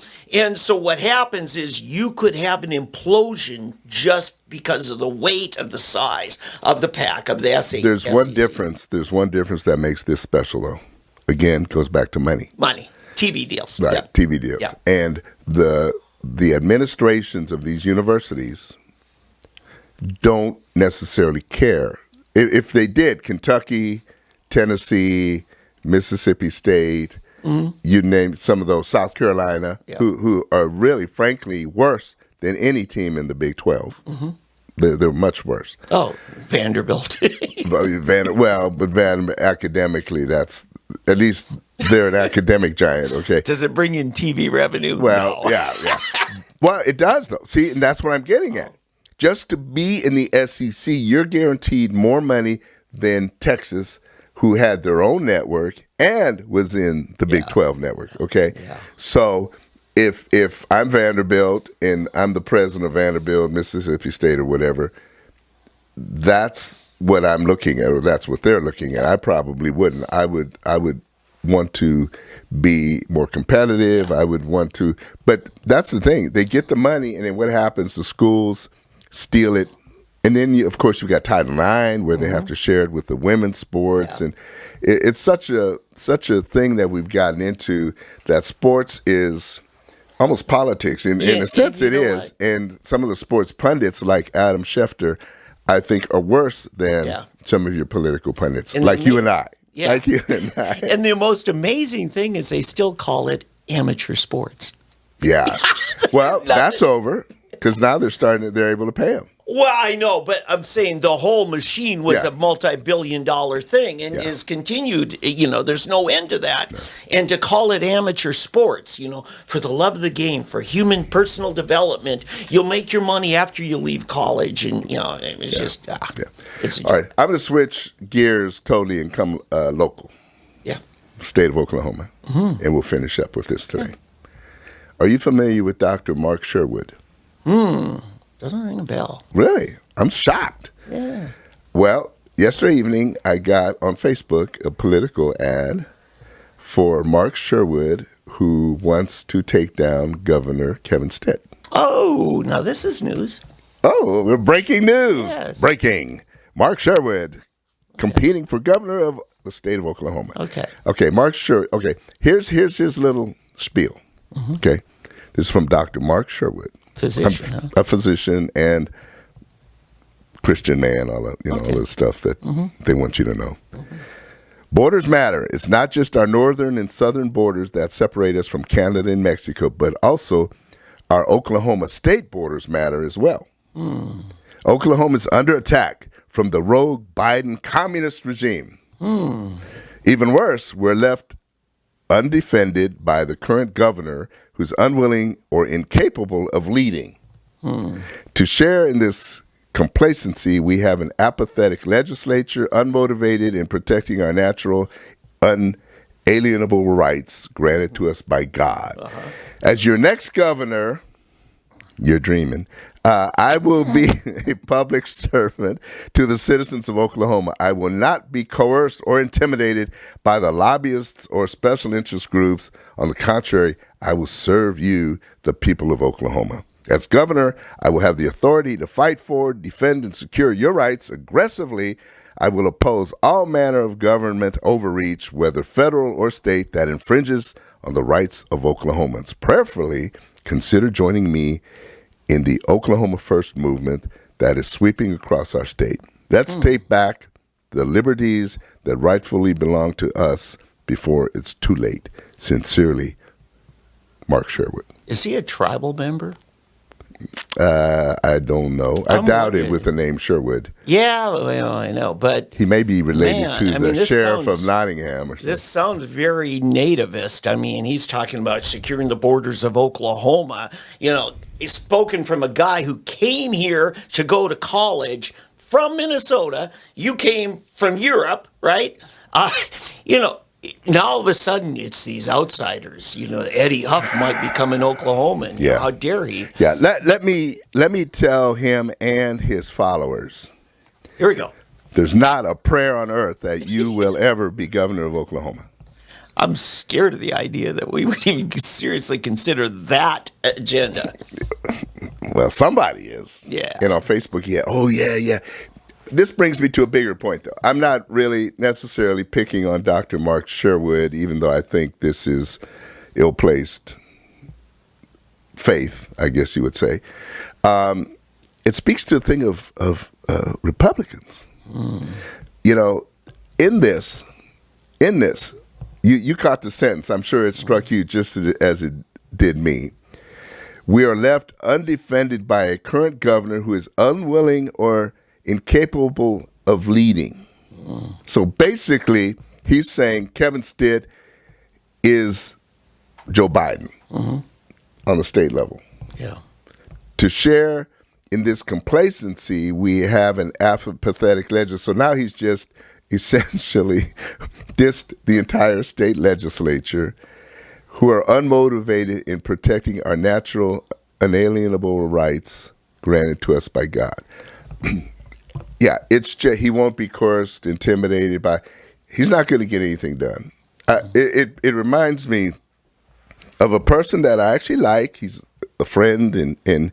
what happens is you could have an implosion just because of the weight of the size of the pack of the SEC. There's one difference. There's one difference that makes this special, though. Again, goes back to money. Money. TV deals. Right. Yep. TV deals. Yep. And the administrations of these universities don't necessarily care. If they did, Kentucky, Tennessee, Mississippi State, you name some of those, South Carolina, who are really, frankly, worse than any team in the Big 12. They're much worse. Oh, Vanderbilt. But academically, that's at least they're an academic giant. Okay. Does it bring in TV revenue? Well, no. yeah. Well, it does though. See, and that's what I'm getting at. Just to be in the SEC, you're guaranteed more money than Texas, who had their own network and was in the Big 12 network, okay? Yeah. So if I'm Vanderbilt and I'm the president of Vanderbilt, Mississippi State or whatever, that's what I'm looking at, or that's what they're looking at. I probably wouldn't. I would want to be more competitive. I would want to, but that's the thing. They get the money, and then what happens? The schools steal it. And then, of course, you've got Title IX, where they have to share it with the women's sports. And it's such a thing that we've gotten into, that sports is almost politics. In a sense, it is. And some of the sports pundits, like Adam Schefter, I think are worse than some of your political pundits, like you and I. Yeah. Like you and I. And the most amazing thing is they still call it amateur sports. Yeah. Well, that's over, because now they're able to pay them. Well, I know, but I'm saying the whole machine was a multi-billion-dollar thing and is continued. There's no end to that. No. And to call it amateur sports, for the love of the game, for human personal development, you'll make your money after you leave college. And, it's just, it's all right. I'm going to switch gears totally and come local. Yeah. State of Oklahoma. Mm-hmm. And we'll finish up with this today. Yeah. Are you familiar with Dr. Mark Sherwood? Doesn't ring a bell. Really? I'm shocked. Yeah. Well, yesterday evening, I got on Facebook a political ad for Mark Sherwood, who wants to take down Governor Kevin Stitt. Oh, now this is news. Oh, we're breaking news. Yes. Breaking. Mark Sherwood competing for governor of the state of Oklahoma. Okay, Mark Sherwood. Okay, here's his little spiel. Mm-hmm. Okay, this is from Dr. Mark Sherwood. Physician, a physician and Christian man, all the stuff that they want you to know. Mm-hmm. Borders matter. It's not just our northern and southern borders that separate us from Canada and Mexico, but also our Oklahoma state borders matter as well. Oklahoma is under attack from the rogue Biden communist regime. Even worse, we're left undefended by the current governor who's unwilling or incapable of leading. To share in this complacency, we have an apathetic legislature, unmotivated in protecting our natural, unalienable rights granted to us by God. As your next governor, you're dreaming, I will be a public servant to the citizens of Oklahoma. I will not be coerced or intimidated by the lobbyists or special interest groups. On the contrary, I will serve you, the people of Oklahoma. As governor, I will have the authority to fight for, defend, and secure your rights aggressively. I will oppose all manner of government overreach, whether federal or state, that infringes on the rights of Oklahomans. Prayerfully, consider joining me in the Oklahoma First movement that is sweeping across our state. Let's take back the liberties that rightfully belong to us before it's too late. Sincerely, Mark Sherwood. Is he a tribal member? I don't know. I doubt it with the name Sherwood. Yeah, well, I know, but he may be related to the sheriff of Nottingham or something. This sounds very nativist. I mean, he's talking about securing the borders of Oklahoma. He's spoken from a guy who came here to go to college from Minnesota. You came from Europe, right? Now all of a sudden it's these outsiders. Eddie Huff might become an Oklahoman. Yeah. How dare he? Yeah. Let me tell him and his followers. Here we go. There's not a prayer on earth that you will ever be governor of Oklahoma. I'm scared of the idea that we would even seriously consider that agenda. Well, somebody is. Yeah. And on Facebook, yeah. Oh, yeah. This brings me to a bigger point, though. I'm not really necessarily picking on Dr. Mark Sherwood, even though I think this is ill-placed faith, I guess you would say. It speaks to the thing of Republicans. In this, you caught the sentence. I'm sure it struck you just as it did me. We are left undefended by a current governor who is unwilling or incapable of leading. So basically, he's saying Kevin Stitt is Joe Biden on the state level. Yeah. To share in this complacency, we have an apathetic legislature. So now he's just essentially dissed the entire state legislature, who are unmotivated in protecting our natural, unalienable rights granted to us by God. Yeah, it's just, he won't be coerced, intimidated by. He's not going to get anything done. It reminds me of a person that I actually like. He's a friend, and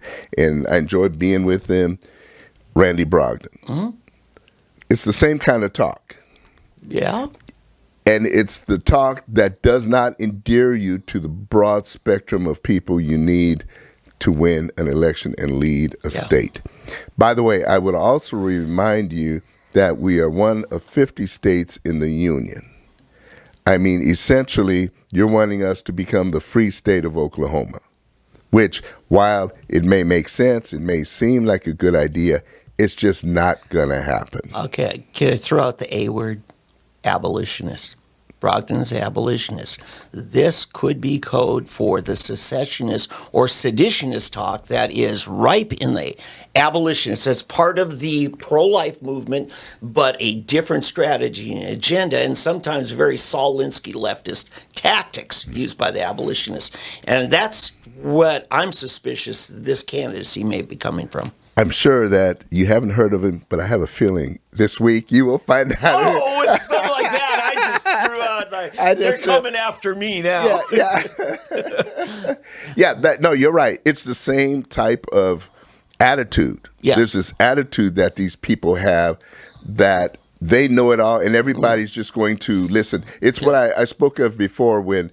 I enjoy being with him. Randy Brogdon. It's the same kind of talk. Yeah. And it's the talk that does not endear you to the broad spectrum of people you need to win an election and lead a state. By the way, I would also remind you that we are one of 50 states in the union. I mean, essentially, you're wanting us to become the free state of Oklahoma. which, while it may make sense, it may seem like a good idea, it's just not going to happen. Okay, can I throw out the A word? Abolitionist. Brogdon is abolitionist. This could be code for the secessionist or seditionist talk that is ripe in the abolitionists. It's part of the pro-life movement, but a different strategy and agenda, and sometimes very Saul Alinsky leftist tactics used by the abolitionists. And that's what I'm suspicious this candidacy may be coming from. I'm sure that you haven't heard of him, but I have a feeling this week you will find out. Oh, it's something like that. I just threw out like, they're coming after me now. Yeah. No, you're right. It's the same type of attitude. Yeah. There's this attitude that these people have that they know it all and everybody's just going to listen. It's what I spoke of before when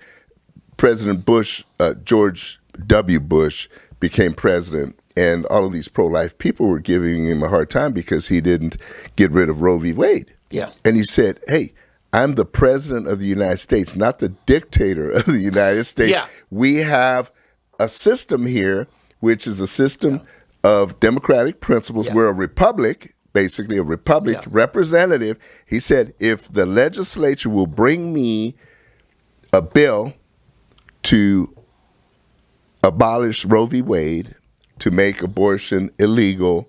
President Bush, George W. Bush, became president. And all of these pro-life people were giving him a hard time because he didn't get rid of Roe v. Wade. Yeah. And he said, hey, I'm the president of the United States, not the dictator of the United States. Yeah. We have a system here, which is a system of democratic principles. Yeah. We're a republic, basically a republic representative. He said, if the legislature will bring me a bill to abolish Roe v. Wade, to make abortion illegal,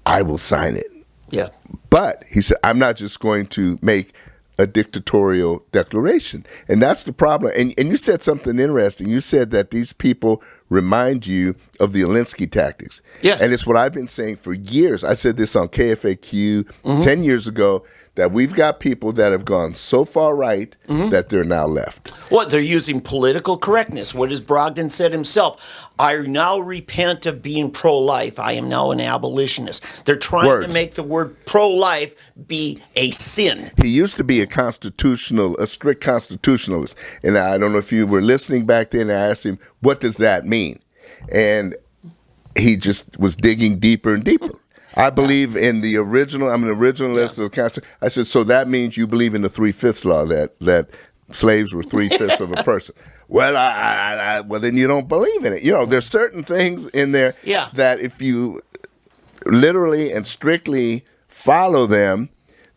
I will sign it. Yeah. But he said, I'm not just going to make a dictatorial declaration. And that's the problem. And you said something interesting. You said that these people remind you of the Alinsky tactics. Yes. And it's what I've been saying for years. I said this on KFAQ 10 years ago, that we've got people that have gone so far right that they're now left. What, they're using political correctness. What has Brogdon said himself? I now repent of being pro-life. I am now an abolitionist. They're trying to make the word pro-life be a sin. He used to be a strict constitutionalist. And I don't know if you were listening back then. I asked him, what does that mean? And he just was digging deeper and deeper. I believe in the original. I'm an originalist of the Constitution. I said, so that means you believe in the 3/5 law that slaves were 3/5 of a person. Well, well, then you don't believe in it. You know, there's certain things in there that if you literally and strictly follow them,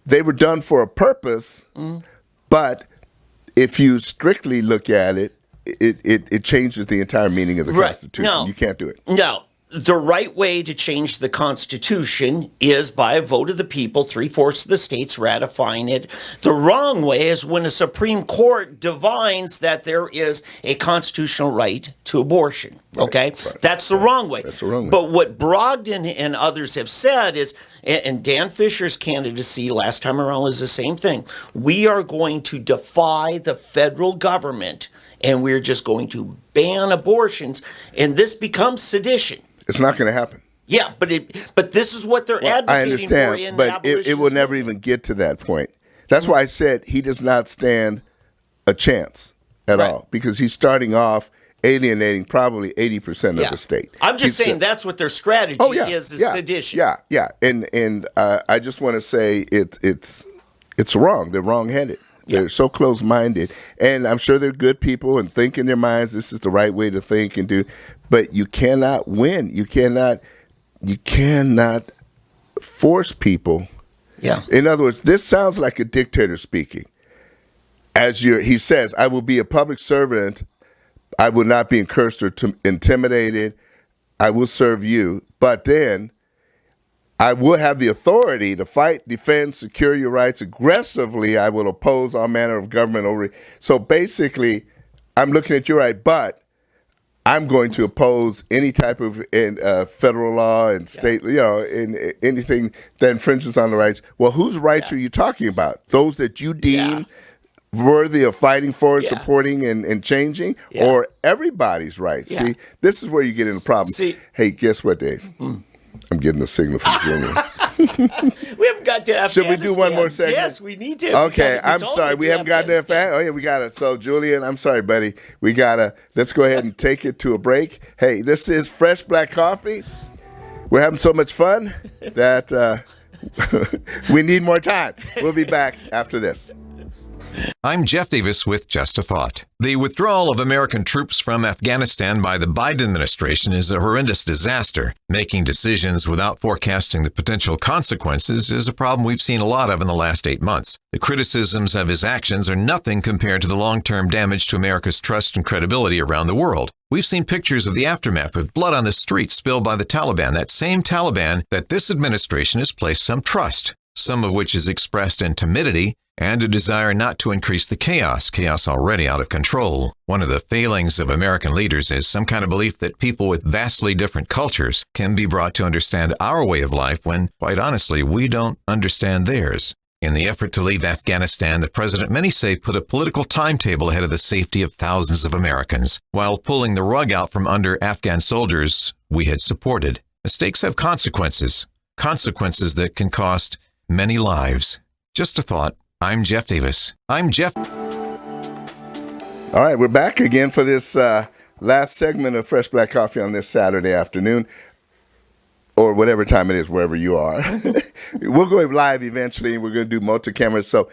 they were done for a purpose. But if you strictly look at it, it changes the entire meaning of the Constitution. No, you can't do it. No. The right way to change the Constitution is by a vote of the people, 3/4 of the states ratifying it. The wrong way is when a Supreme Court divines that there is a constitutional right to abortion. Okay? Right. That's the wrong way. That's the wrong way. But what Brogdon and others have said is, and Dan Fisher's candidacy last time around was the same thing, we are going to defy the federal government and we're just going to ban abortions, and this becomes sedition. It's not going to happen. Yeah, but this is what they're advocating I understand, for in but it will never even get to that point. That's why I said he does not stand a chance at all, because he's starting off alienating probably 80% of the state. I'm just saying that's what their strategy is sedition. Yeah. And I just want to say it's wrong. They're wrong-headed. They're so close-minded. And I'm sure they're good people and think in their minds this is the right way to think and do. But you cannot win. You cannot force people. Yeah. In other words, this sounds like a dictator speaking. He says, I will be a public servant. I will not be encouraged or intimidated. I will serve you. But then I will have the authority to fight, defend, secure your rights aggressively. I will oppose all manner of government over. So basically, I'm looking at your right, but I'm going to oppose any type of federal law and state, in anything that infringes on the rights. Well, whose rights are you talking about? Those that you deem worthy of fighting for, supporting, and changing, or everybody's rights? See, this is where you get into problems. Hey, guess what, Dave? I'm getting a signal from Julian. We haven't got to Afghanistan. Should we do one more segment? Yes, we need to. Okay, I'm sorry. We haven't gotten there fast. Oh, yeah, we got it. So, Julian, I'm sorry, buddy. Let's go ahead and take it to a break. Hey, this is Fresh Black Coffee. We're having so much fun that we need more time. We'll be back after this. I'm Jeff Davis with Just a Thought. The withdrawal of American troops from Afghanistan by the Biden administration is a horrendous disaster. Making decisions without forecasting the potential consequences is a problem we've seen a lot of in the last 8 months. The criticisms of his actions are nothing compared to the long-term damage to America's trust and credibility around the world. We've seen pictures of the aftermath with blood on the streets spilled by the Taliban, that same Taliban that this administration has placed some trust, some of which is expressed in timidity and a desire not to increase the chaos already out of control. One of the failings of American leaders is some kind of belief that people with vastly different cultures can be brought to understand our way of life when, quite honestly, we don't understand theirs. In the effort to leave Afghanistan, the president, many say, put a political timetable ahead of the safety of thousands of Americans, while pulling the rug out from under Afghan soldiers we had supported. Mistakes have consequences that can cost many lives. Just a thought. I'm Jeff Davis. I'm Jeff. All right, we're back again for this last segment of Fresh Black Coffee on this Saturday afternoon, or whatever time it is, wherever you are. We'll go live eventually, and we're going to do multi-cameras. So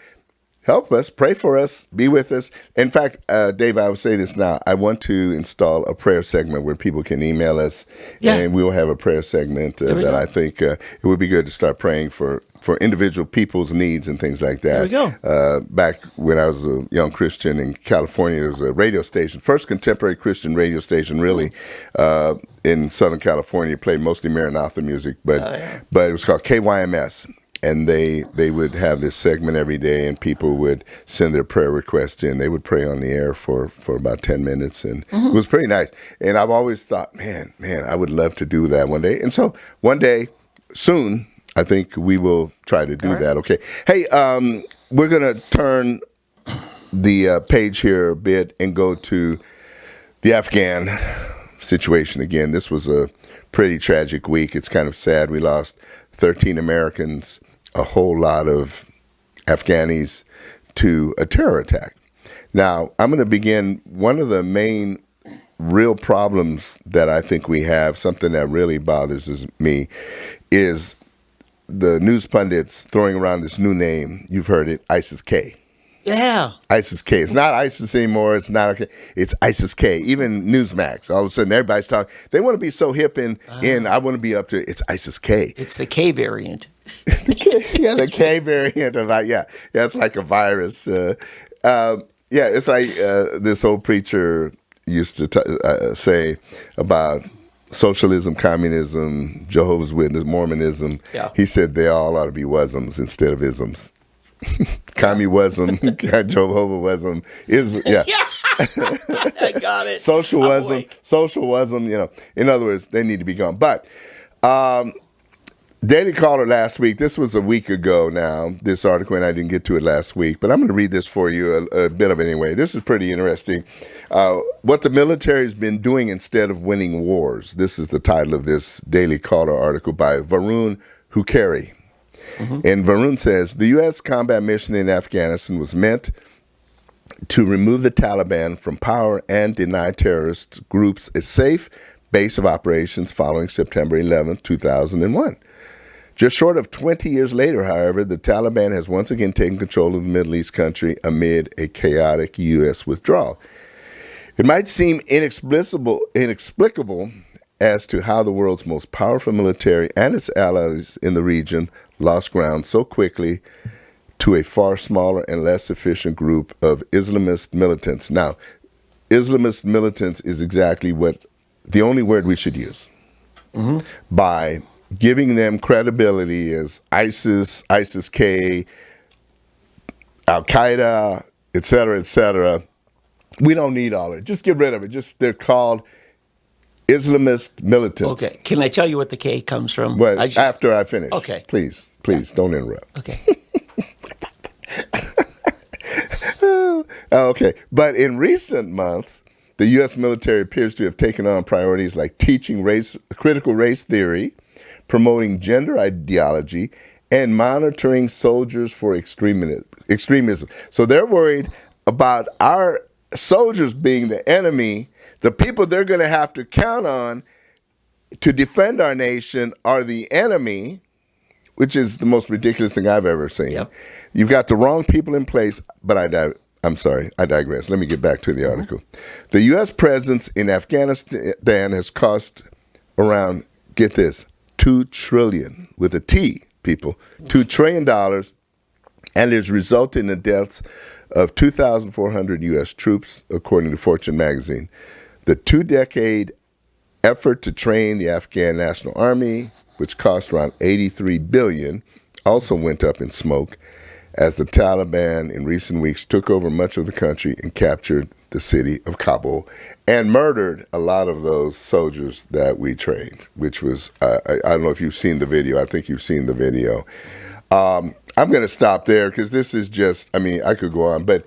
help us, pray for us, be with us. In fact, Dave, I will say this now. I want to install a prayer segment where people can email us, and we will have a prayer segment that I think it would be good to start praying for individual people's needs and things like that. There we go. Back when I was a young Christian in California, there was a radio station, first contemporary Christian radio station, really, in Southern California. It played mostly Maranatha music, but it was called KYMS. And they would have this segment every day, and people would send their prayer requests in. They would pray on the air for about 10 minutes, and it was pretty nice. And I've always thought, man, I would love to do that one day. And so one day, soon, I think we will try to do that. Okay. Hey, we're going to turn the page here a bit and go to the Afghan situation again. This was a pretty tragic week. It's kind of sad. We lost 13 Americans, a whole lot of Afghanis to a terror attack. Now, I'm going to begin. One of the main real problems that I think we have, something that really bothers me, is the news pundits throwing around this new name. You've heard it, ISIS-K. Yeah. ISIS-K. It's not ISIS anymore. It's not okay. It's ISIS-K. Even Newsmax. All of a sudden, everybody's talking. They want to be so hip in I want to be up to it's ISIS-K. It's the K variant. The K variant of it's like a virus. It's like this old preacher used to say about socialism, communism, Jehovah's Witness, Mormonism. Yeah. He said they all ought to be wasms instead of isms. Communism, Jehovah-wasm is I got it. Socialism, in other words, they need to be gone. But Daily Caller last week, this was a week ago now, this article, and I didn't get to it last week, but I'm going to read this for you, a bit of it anyway. This is pretty interesting. What the military has been doing instead of winning wars. This is the title of this Daily Caller article by Varun Hukeri. And Varun says, the U.S. combat mission in Afghanistan was meant to remove the Taliban from power and deny terrorist groups a safe base of operations following September 11, 2001. Just short of 20 years later, however, the Taliban has once again taken control of the Middle East country amid a chaotic U.S. withdrawal. It might seem inexplicable as to how the world's most powerful military and its allies in the region lost ground so quickly to a far smaller and less efficient group of Islamist militants. Now, Islamist militants is exactly the only word we should use. By giving them credibility as ISIS, ISIS-K, Al-Qaeda, et cetera, we don't need all of it. Just get rid of it. They're called Islamist militants. Okay. Can I tell you what the K comes from? Well, after I finish. Okay. Please, don't interrupt. Okay. Okay. But in recent months, the U.S. military appears to have taken on priorities like teaching critical race theory, promoting gender ideology, and monitoring soldiers for extremism. So they're worried about our soldiers being the enemy. The people they're going to have to count on to defend our nation are the enemy, which is the most ridiculous thing I've ever seen. Yep. You've got the wrong people in place, but I'm sorry, I digress. Let me get back to the article. The U.S. presence in Afghanistan has cost around, get this, $2 trillion, with a T, people, $2 trillion, and has resulted in the deaths of 2,400 U.S. troops, according to Fortune magazine. The 2-decade effort to train the Afghan National Army, which cost around $83 billion, also went up in smoke as the Taliban in recent weeks took over much of the country and captured the city of Kabul and murdered a lot of those soldiers that we trained, which was, I don't know if you've seen the video. I think you've seen the video. I'm going to stop there because this is just, I could go on, but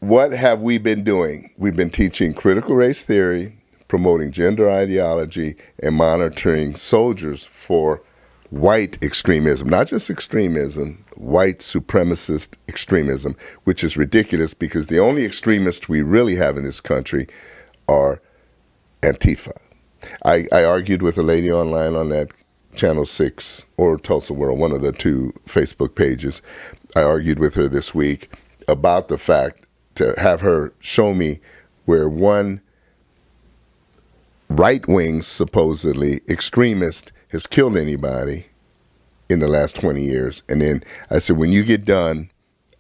what have we been doing? We've been teaching critical race theory, promoting gender ideology, and monitoring soldiers for white extremism, not just extremism, white supremacist extremism, which is ridiculous because the only extremists we really have in this country are Antifa. I argued with a lady online on that Channel 6 or Tulsa World, one of the two Facebook pages. I argued with her this week about the fact to have her show me where one right-wing, supposedly extremist has killed anybody in the last 20 years. And then I said, when you get done,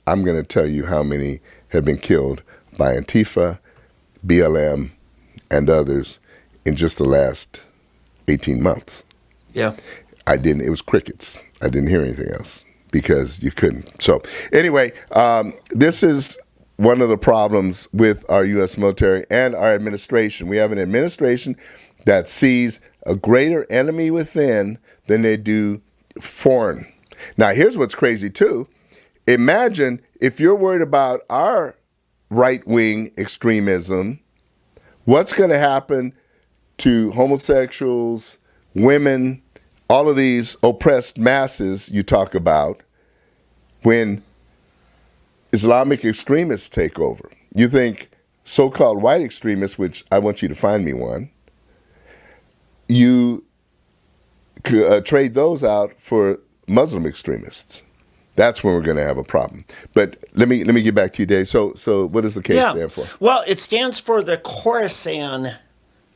I'm going to tell you how many have been killed by Antifa, BLM, and others in just the last 18 months. Yeah. It was crickets. I didn't hear anything else because you couldn't. So anyway, this is one of the problems with our U.S. military and our administration. We have an administration that sees a greater enemy within than they do foreign. Now, here's what's crazy, too. Imagine if you're worried about our right-wing extremism, what's going to happen to homosexuals, women, all of these oppressed masses you talk about when Islamic extremists take over. You think so-called white extremists, which I want you to find me one, you trade those out for Muslim extremists. That's when we're going to have a problem. But let me get back to you, Dave. So what does the case stand for? Well, it stands for the Khorasan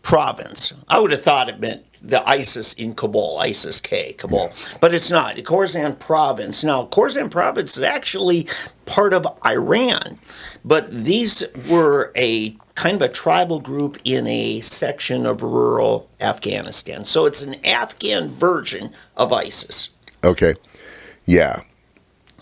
province. I would have thought it meant the ISIS in Kabul, ISIS-K, Kabul. Yeah. But it's not. The Khorasan province. Now, Khorasan province is actually part of Iran. But these were a kind of a tribal group in a section of rural Afghanistan. So it's an Afghan version of ISIS. Okay. Yeah.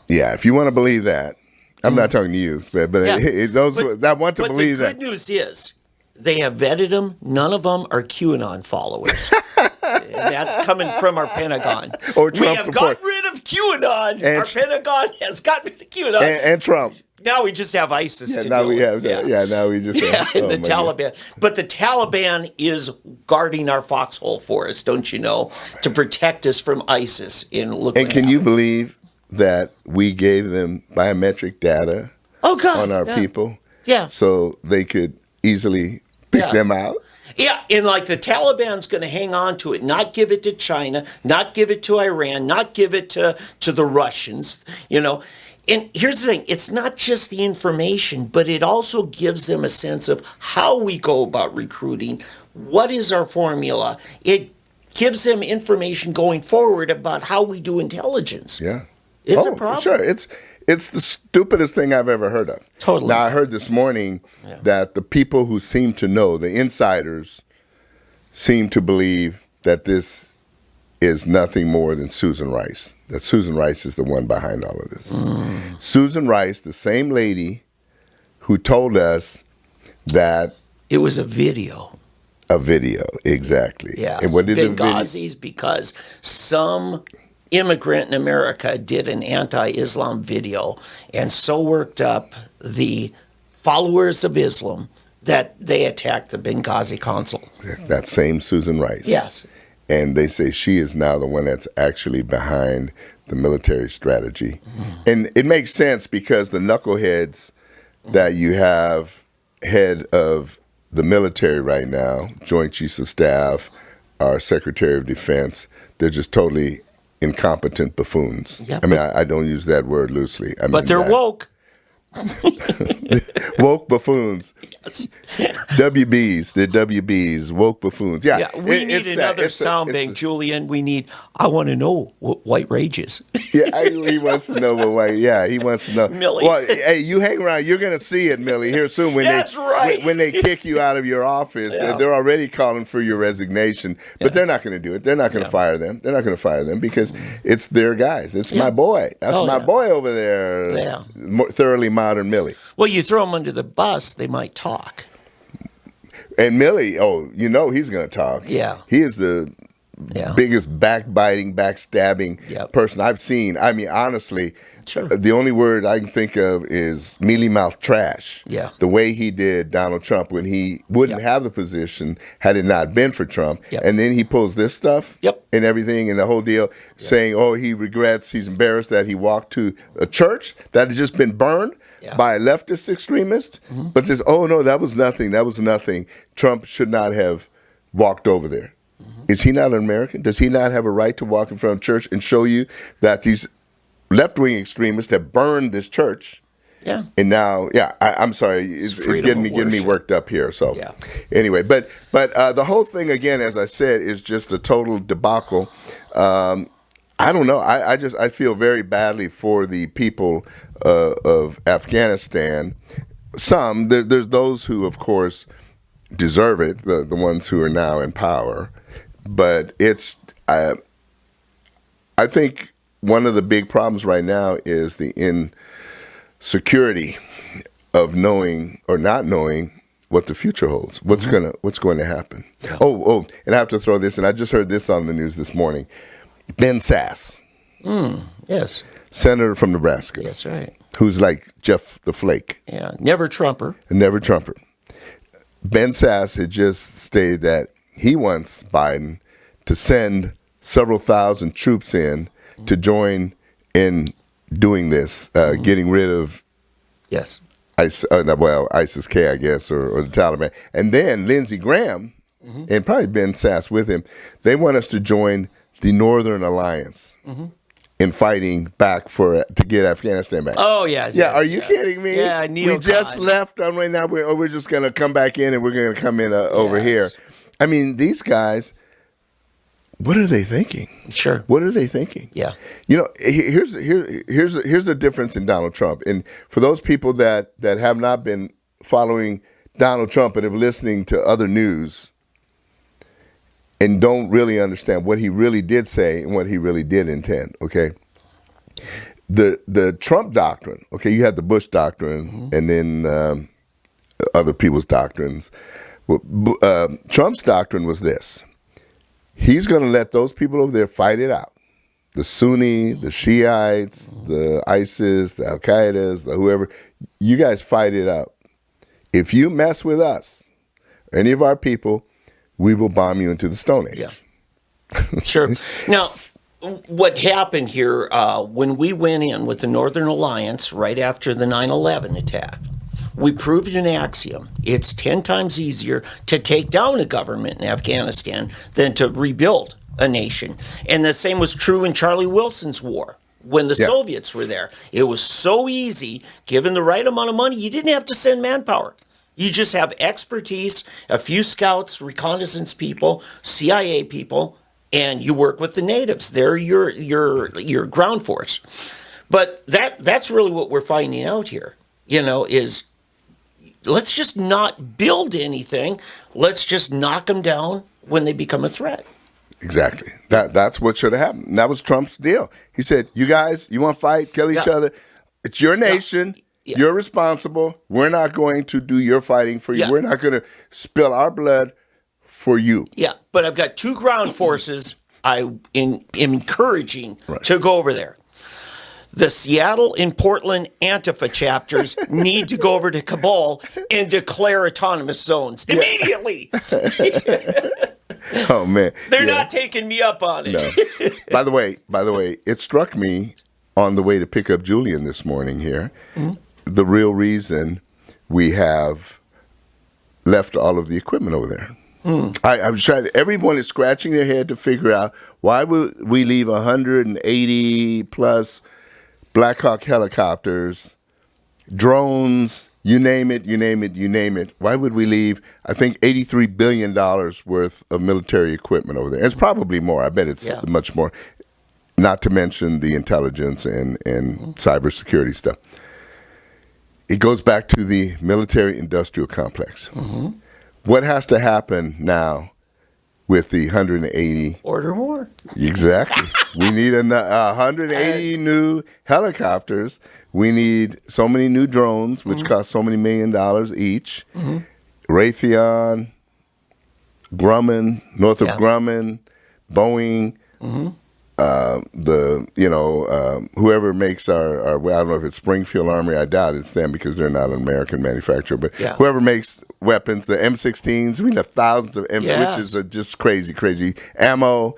Yeah, if you want to believe that. I'm not talking to you, but those that want to believe that. But the good news is, they have vetted them. None of them are QAnon followers. That's coming from our Pentagon. Or Trump we have gotten rid of QAnon. And our Pentagon has gotten rid of QAnon. And Trump. Now we just have ISIS to now do we it. have. Now we just have. And the Taliban. God. But the Taliban is guarding our foxhole for us, don't you know, to protect us from ISIS. And can you believe that we gave them biometric data on our people? Yeah. So they could easily pick them out? Yeah, and like the Taliban's going to hang on to it, not give it to China, not give it to Iran, not give it to the Russians, you know. And here's the thing, it's not just the information, but it also gives them a sense of how we go about recruiting, what is our formula. It gives them information going forward about how we do intelligence. Yeah. It's a problem. Sure, it's the stupidest thing I've ever heard of. Totally. Now, I heard this morning that the people who seem to know, the insiders, seem to believe that this is nothing more than Susan Rice, that Susan Rice is the one behind all of this. Susan Rice, the same lady who told us that... It was a video. A video, exactly. Yeah, and what did Benghazis, because some immigrant in America did an anti-Islam video and so worked up the followers of Islam that they attacked the Benghazi consul. That same Susan Rice. Yes. And they say she is now the one that's actually behind the military strategy. And it makes sense because the knuckleheads that you have head of the military right now, Joint Chiefs of Staff, our Secretary of Defense. They're just totally incompetent buffoons. Yeah, I mean, I don't use that word loosely. But they're woke. Woke buffoons. Yes. WBs. They're WBs. Woke buffoons. Yeah. We need another sound bank, Julian. We need, I want to know what white rage is. Yeah, he wants to know what white. Yeah, he wants to know. Millie. Well, hey, you hang around. You're going to see it, Millie, here soon. When That's right. When they kick you out of your office, they're already calling for your resignation. But they're not going to do it. They're not going to fire them. They're not going to fire them because it's their guys. It's my boy. That's my boy over there. Yeah. Thoroughly modern Millie. Well, you throw them under the bus, they might talk. And Millie, he's going to talk. Yeah. He is the biggest backbiting, backstabbing person I've seen. I mean, honestly, the only word I can think of is mealy-mouthed trash. Yeah. The way he did Donald Trump when he wouldn't have the position had it not been for Trump. Yep. And then he pulls this stuff and everything and the whole deal saying, he regrets, he's embarrassed that he walked to a church that had just been burned by a leftist extremist. Mm-hmm. But this, no, that was nothing. That was nothing. Trump should not have walked over there. Mm-hmm. Is he not an American? Does he not have a right to walk in front of church and show you that these left-wing extremists have burned this church? Yeah. And now, I'm sorry, it's getting me worked up here. So anyway, but the whole thing, again, as I said, is just a total debacle. I don't know. I feel very badly for the people of Afghanistan. There's those who, of course, deserve it, the ones who are now in power. But I think one of the big problems right now is the insecurity of knowing or not knowing what the future holds. What's going to happen? Yeah. And I have to throw this, and I just heard this on the news this morning. Ben Sasse. Yes. Senator from Nebraska. That's right. Who's like Jeff the Flake. Yeah. Never Trumper. Never Trumper. Ben Sasse had just stated that he wants Biden to send several thousand troops in to join in doing this, getting rid of ISIS-K, I guess, or the Taliban. And then Lindsey Graham, and probably Ben Sasse with him, they want us to join the Northern Alliance in fighting back to get Afghanistan back. Oh, yeah. Yeah, are you kidding me? Yeah, we just left on right now. We're just going to come back in and we're going to come in over here. I mean, these guys, what are they thinking? Sure. What are they thinking? Yeah. Here's the difference in Donald Trump. And for those people that have not been following Donald Trump but have listening to other news and don't really understand what he really did say and what he really did intend, okay? The Trump doctrine, okay, you had the Bush doctrine and then other people's doctrines. Trump's doctrine was this. He's going to let those people over there fight it out. The Sunni, the Shiites, the ISIS, the Al-Qaedas, the whoever, you guys fight it out. If you mess with us, any of our people, we will bomb you into the Stone Age. Yeah. Sure. Now, what happened here, when we went in with the Northern Alliance right after the 9/11 attack, we proved an axiom. It's 10 times easier to take down a government in Afghanistan than to rebuild a nation. And the same was true in Charlie Wilson's war when the Soviets were there. It was so easy, given the right amount of money, you didn't have to send manpower. You just have expertise, a few scouts, reconnaissance people, CIA people, and you work with the natives. They're your ground force. But that's really what we're finding out here, is let's just not build anything. Let's just knock them down when they become a threat. Exactly. That's what should have happened. And that was Trump's deal. He said, you guys, you want to fight, kill each other? It's your nation. Yeah. You're responsible. We're not going to do your fighting for you. Yeah. We're not going to spill our blood for you. Yeah, but I've got 2 ground forces I'm encouraging to go over there. The Seattle and Portland Antifa chapters need to go over to Kabul and declare autonomous zones immediately. Oh, man. They're not taking me up on it. No. By the way, it struck me on the way to pick up Julian this morning here, the real reason we have left all of the equipment over there. I was trying. Everyone is scratching their head to figure out why would we leave 180 plus Black Hawk helicopters, drones, you name it. Why would we leave, I think, $83 billion worth of military equipment over there? It's probably more. I bet it's much more, not to mention the intelligence and cybersecurity stuff. It goes back to the military-industrial complex. What has to happen now with the 180? Order more. Exactly. We need 180 new helicopters. We need so many new drones, which cost so many $1 million each. Raytheon, Grumman, Northrop Grumman, Boeing, whoever makes our well, I don't know if it's Springfield Armory. I doubt it's them because they're not an American manufacturer. But whoever makes weapons, the M16s, we have thousands of M, which is just crazy ammo.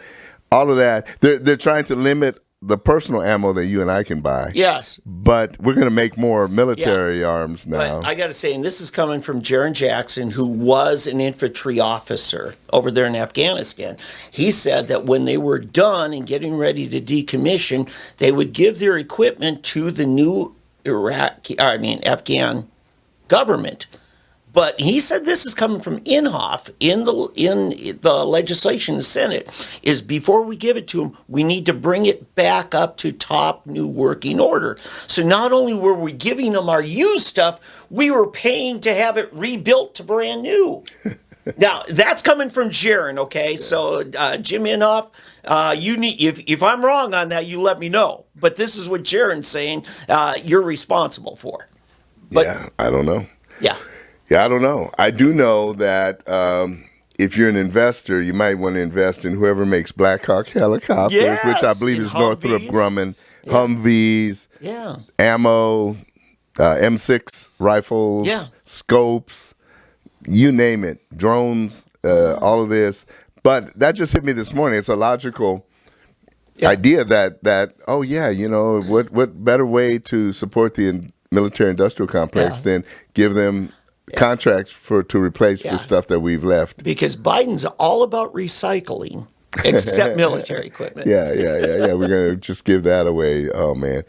All of that. They're trying to limit the personal ammo that you and I can buy. Yes. But we're going to make more military arms now. But I got to say, and this is coming from Jaron Jackson, who was an infantry officer over there in Afghanistan. He said that when they were done and getting ready to decommission, they would give their equipment to the new Afghan government. But he said this is coming from Inhofe in the legislation in the Senate, is before we give it to them, we need to bring it back up to top new working order. So not only were we giving them our used stuff, we were paying to have it rebuilt to brand new. Now, that's coming from Jaron, okay? Yeah. So, Jim Inhofe, you need, if I'm wrong on that, you let me know. But this is what Jaron's saying you're responsible for. But, I don't know. Yeah, I don't know. I do know that if you're an investor, you might want to invest in whoever makes Black Hawk helicopters, which I believe is Northrop Grumman, Humvees, ammo, M6 rifles, scopes, you name it, drones, all of this. But that just hit me this morning. It's a logical idea that what better way to support the military-industrial complex than give them contracts to replace the stuff that we've left. Because Biden's all about recycling, except military equipment. Yeah. We're going to just give that away. Oh, man.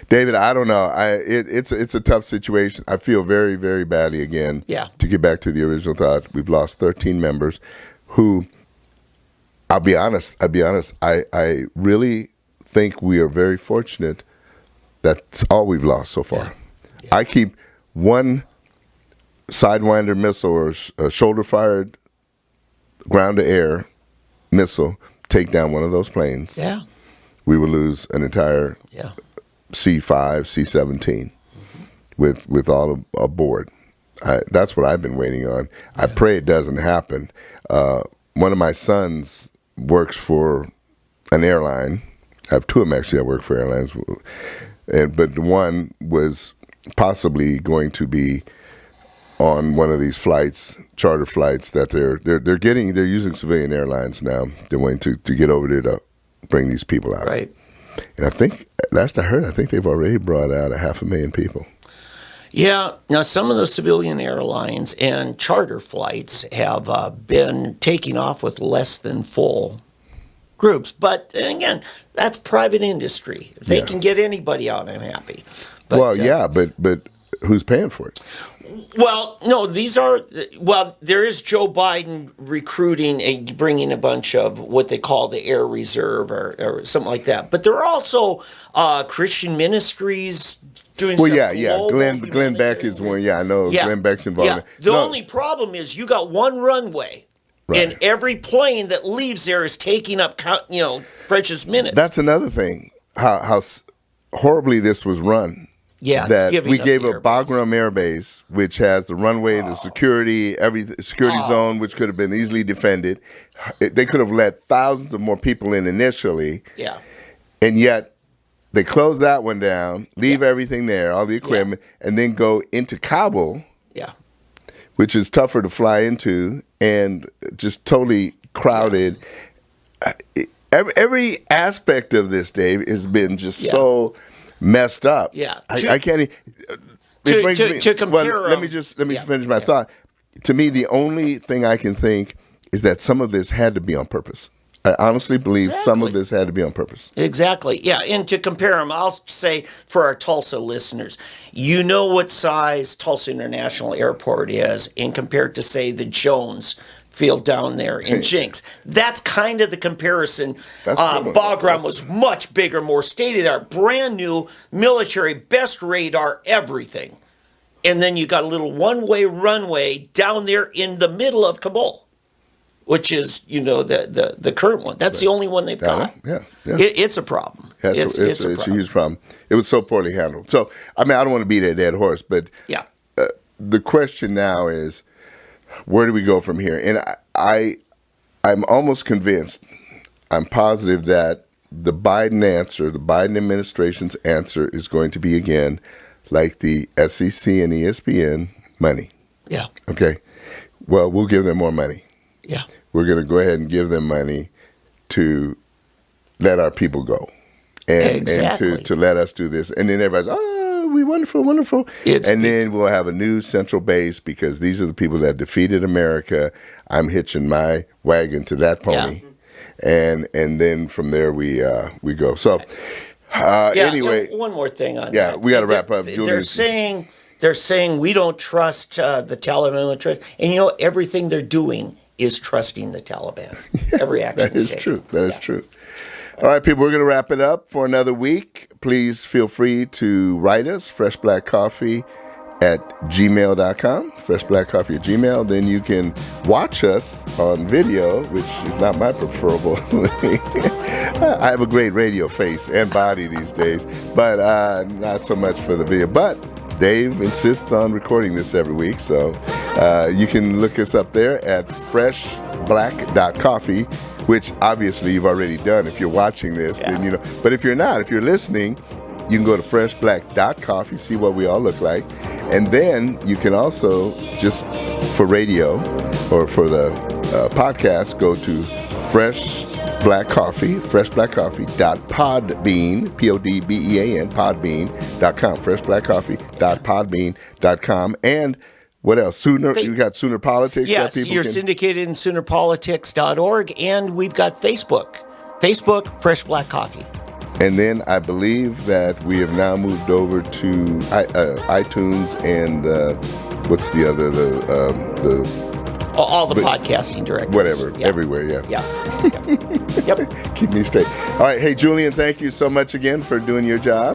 David, I don't know. It's a tough situation. I feel very, very badly again. Yeah. To get back to the original thought, we've lost 13 members who, I'll be honest, I really think we are very fortunate. That's all we've lost so far. Yeah. I keep one Sidewinder missile or a shoulder-fired ground-to-air missile take down one of those planes. Yeah. We would lose an entire C-5, C-17 with all aboard. That's what I've been waiting on. I pray it doesn't happen. One of my sons works for an airline. I have two of them actually that work for airlines. But one was possibly going to be on one of these flights, charter flights that they're using civilian airlines now. They're wanting to get over there to bring these people out. Right. And I think, last I heard, they've already brought out 500,000 people. Yeah. Now, some of the civilian airlines and charter flights have been taking off with less than full groups. But again, that's private industry. If they can get anybody out, I'm happy. But, but who's paying for it? Well, no, there is Joe Biden recruiting, bringing a bunch of what they call the Air Reserve or something like that. But there are also Christian ministries doing stuff. Well, Glenn Beck is one. Yeah, I know Glenn Beck's involved. Yeah. The only problem is you got one runway. Right. And every plane that leaves there is taking up, precious minutes. That's another thing, how horribly this was run. Yeah, that we gave up Bagram Air Base, which has the runway, the security, every security zone, which could have been easily defended. They could have let thousands of more people in initially. Yeah. And yet they close that one down, leave everything there, all the equipment, and then go into Kabul. Yeah. Which is tougher to fly into and just totally crowded. Yeah. Every aspect of this, Dave, has been just so messed up. Yeah, I can't. To compare. Let me finish my thought. To me, the only thing I can think is that some of this had to be on purpose. I honestly believe some of this had to be on purpose. Exactly. Yeah. And to compare them, I'll say for our Tulsa listeners, you know what size Tulsa International Airport is, and compared to, say, the Jones field down there in Jinx. That's kind of the comparison. Bagram was much bigger, more state-of-the-art, brand new military, best radar, everything. And then you got a little one-way runway down there in the middle of Kabul, which is, the current one. That's the only one they've got. Yeah. It's a problem. Yeah, it's a huge problem. It was so poorly handled. So, I don't want to beat a dead horse, but the question now is, where do we go from here? And I'm almost convinced, I'm positive that the Biden answer, the Biden administration's answer is going to be, again, like the SEC and ESPN, money. Yeah. Okay. Well, we'll give them more money. Yeah. We're going to go ahead and give them money to let our people go. And to let us do this. And then everybody's, we wonderful. Then we'll have a new central base because these are the people that defeated America. I'm hitching my wagon to that pony. Yeah. And then from there we go. So anyway. One more thing on that. Yeah, we got to wrap up. They're saying we don't trust the Taliban. And everything they're doing is trusting the Taliban. Every action. That is true. That is true. All right, people, we're going to wrap it up for another week. Please feel free to write us, freshblackcoffee at gmail.com, freshblackcoffee at gmail. Then you can watch us on video, which is not my preferable thing. I have a great radio face and body these days, but not so much for the video. But Dave insists on recording this every week, so you can look us up there at freshblack.coffee, which obviously you've already done if you're watching this. Then But if you're not, if you're listening, you can go to freshblack.coffee, see what we all look like. And then you can also, just for radio or for the podcast, go to freshblackcoffee.podbean, Podbean, podbean.com, freshblackcoffee.podbean.com. And what else? You got Sooner Politics? Yes, you're syndicated in SoonerPolitics.org, and we've got Facebook, Fresh Black Coffee. And then I believe that we have now moved over to iTunes and what's the other? All the podcasting directories. Whatever, everywhere, Yeah. Keep me straight. All right, hey, Julian, thank you so much again for doing your job.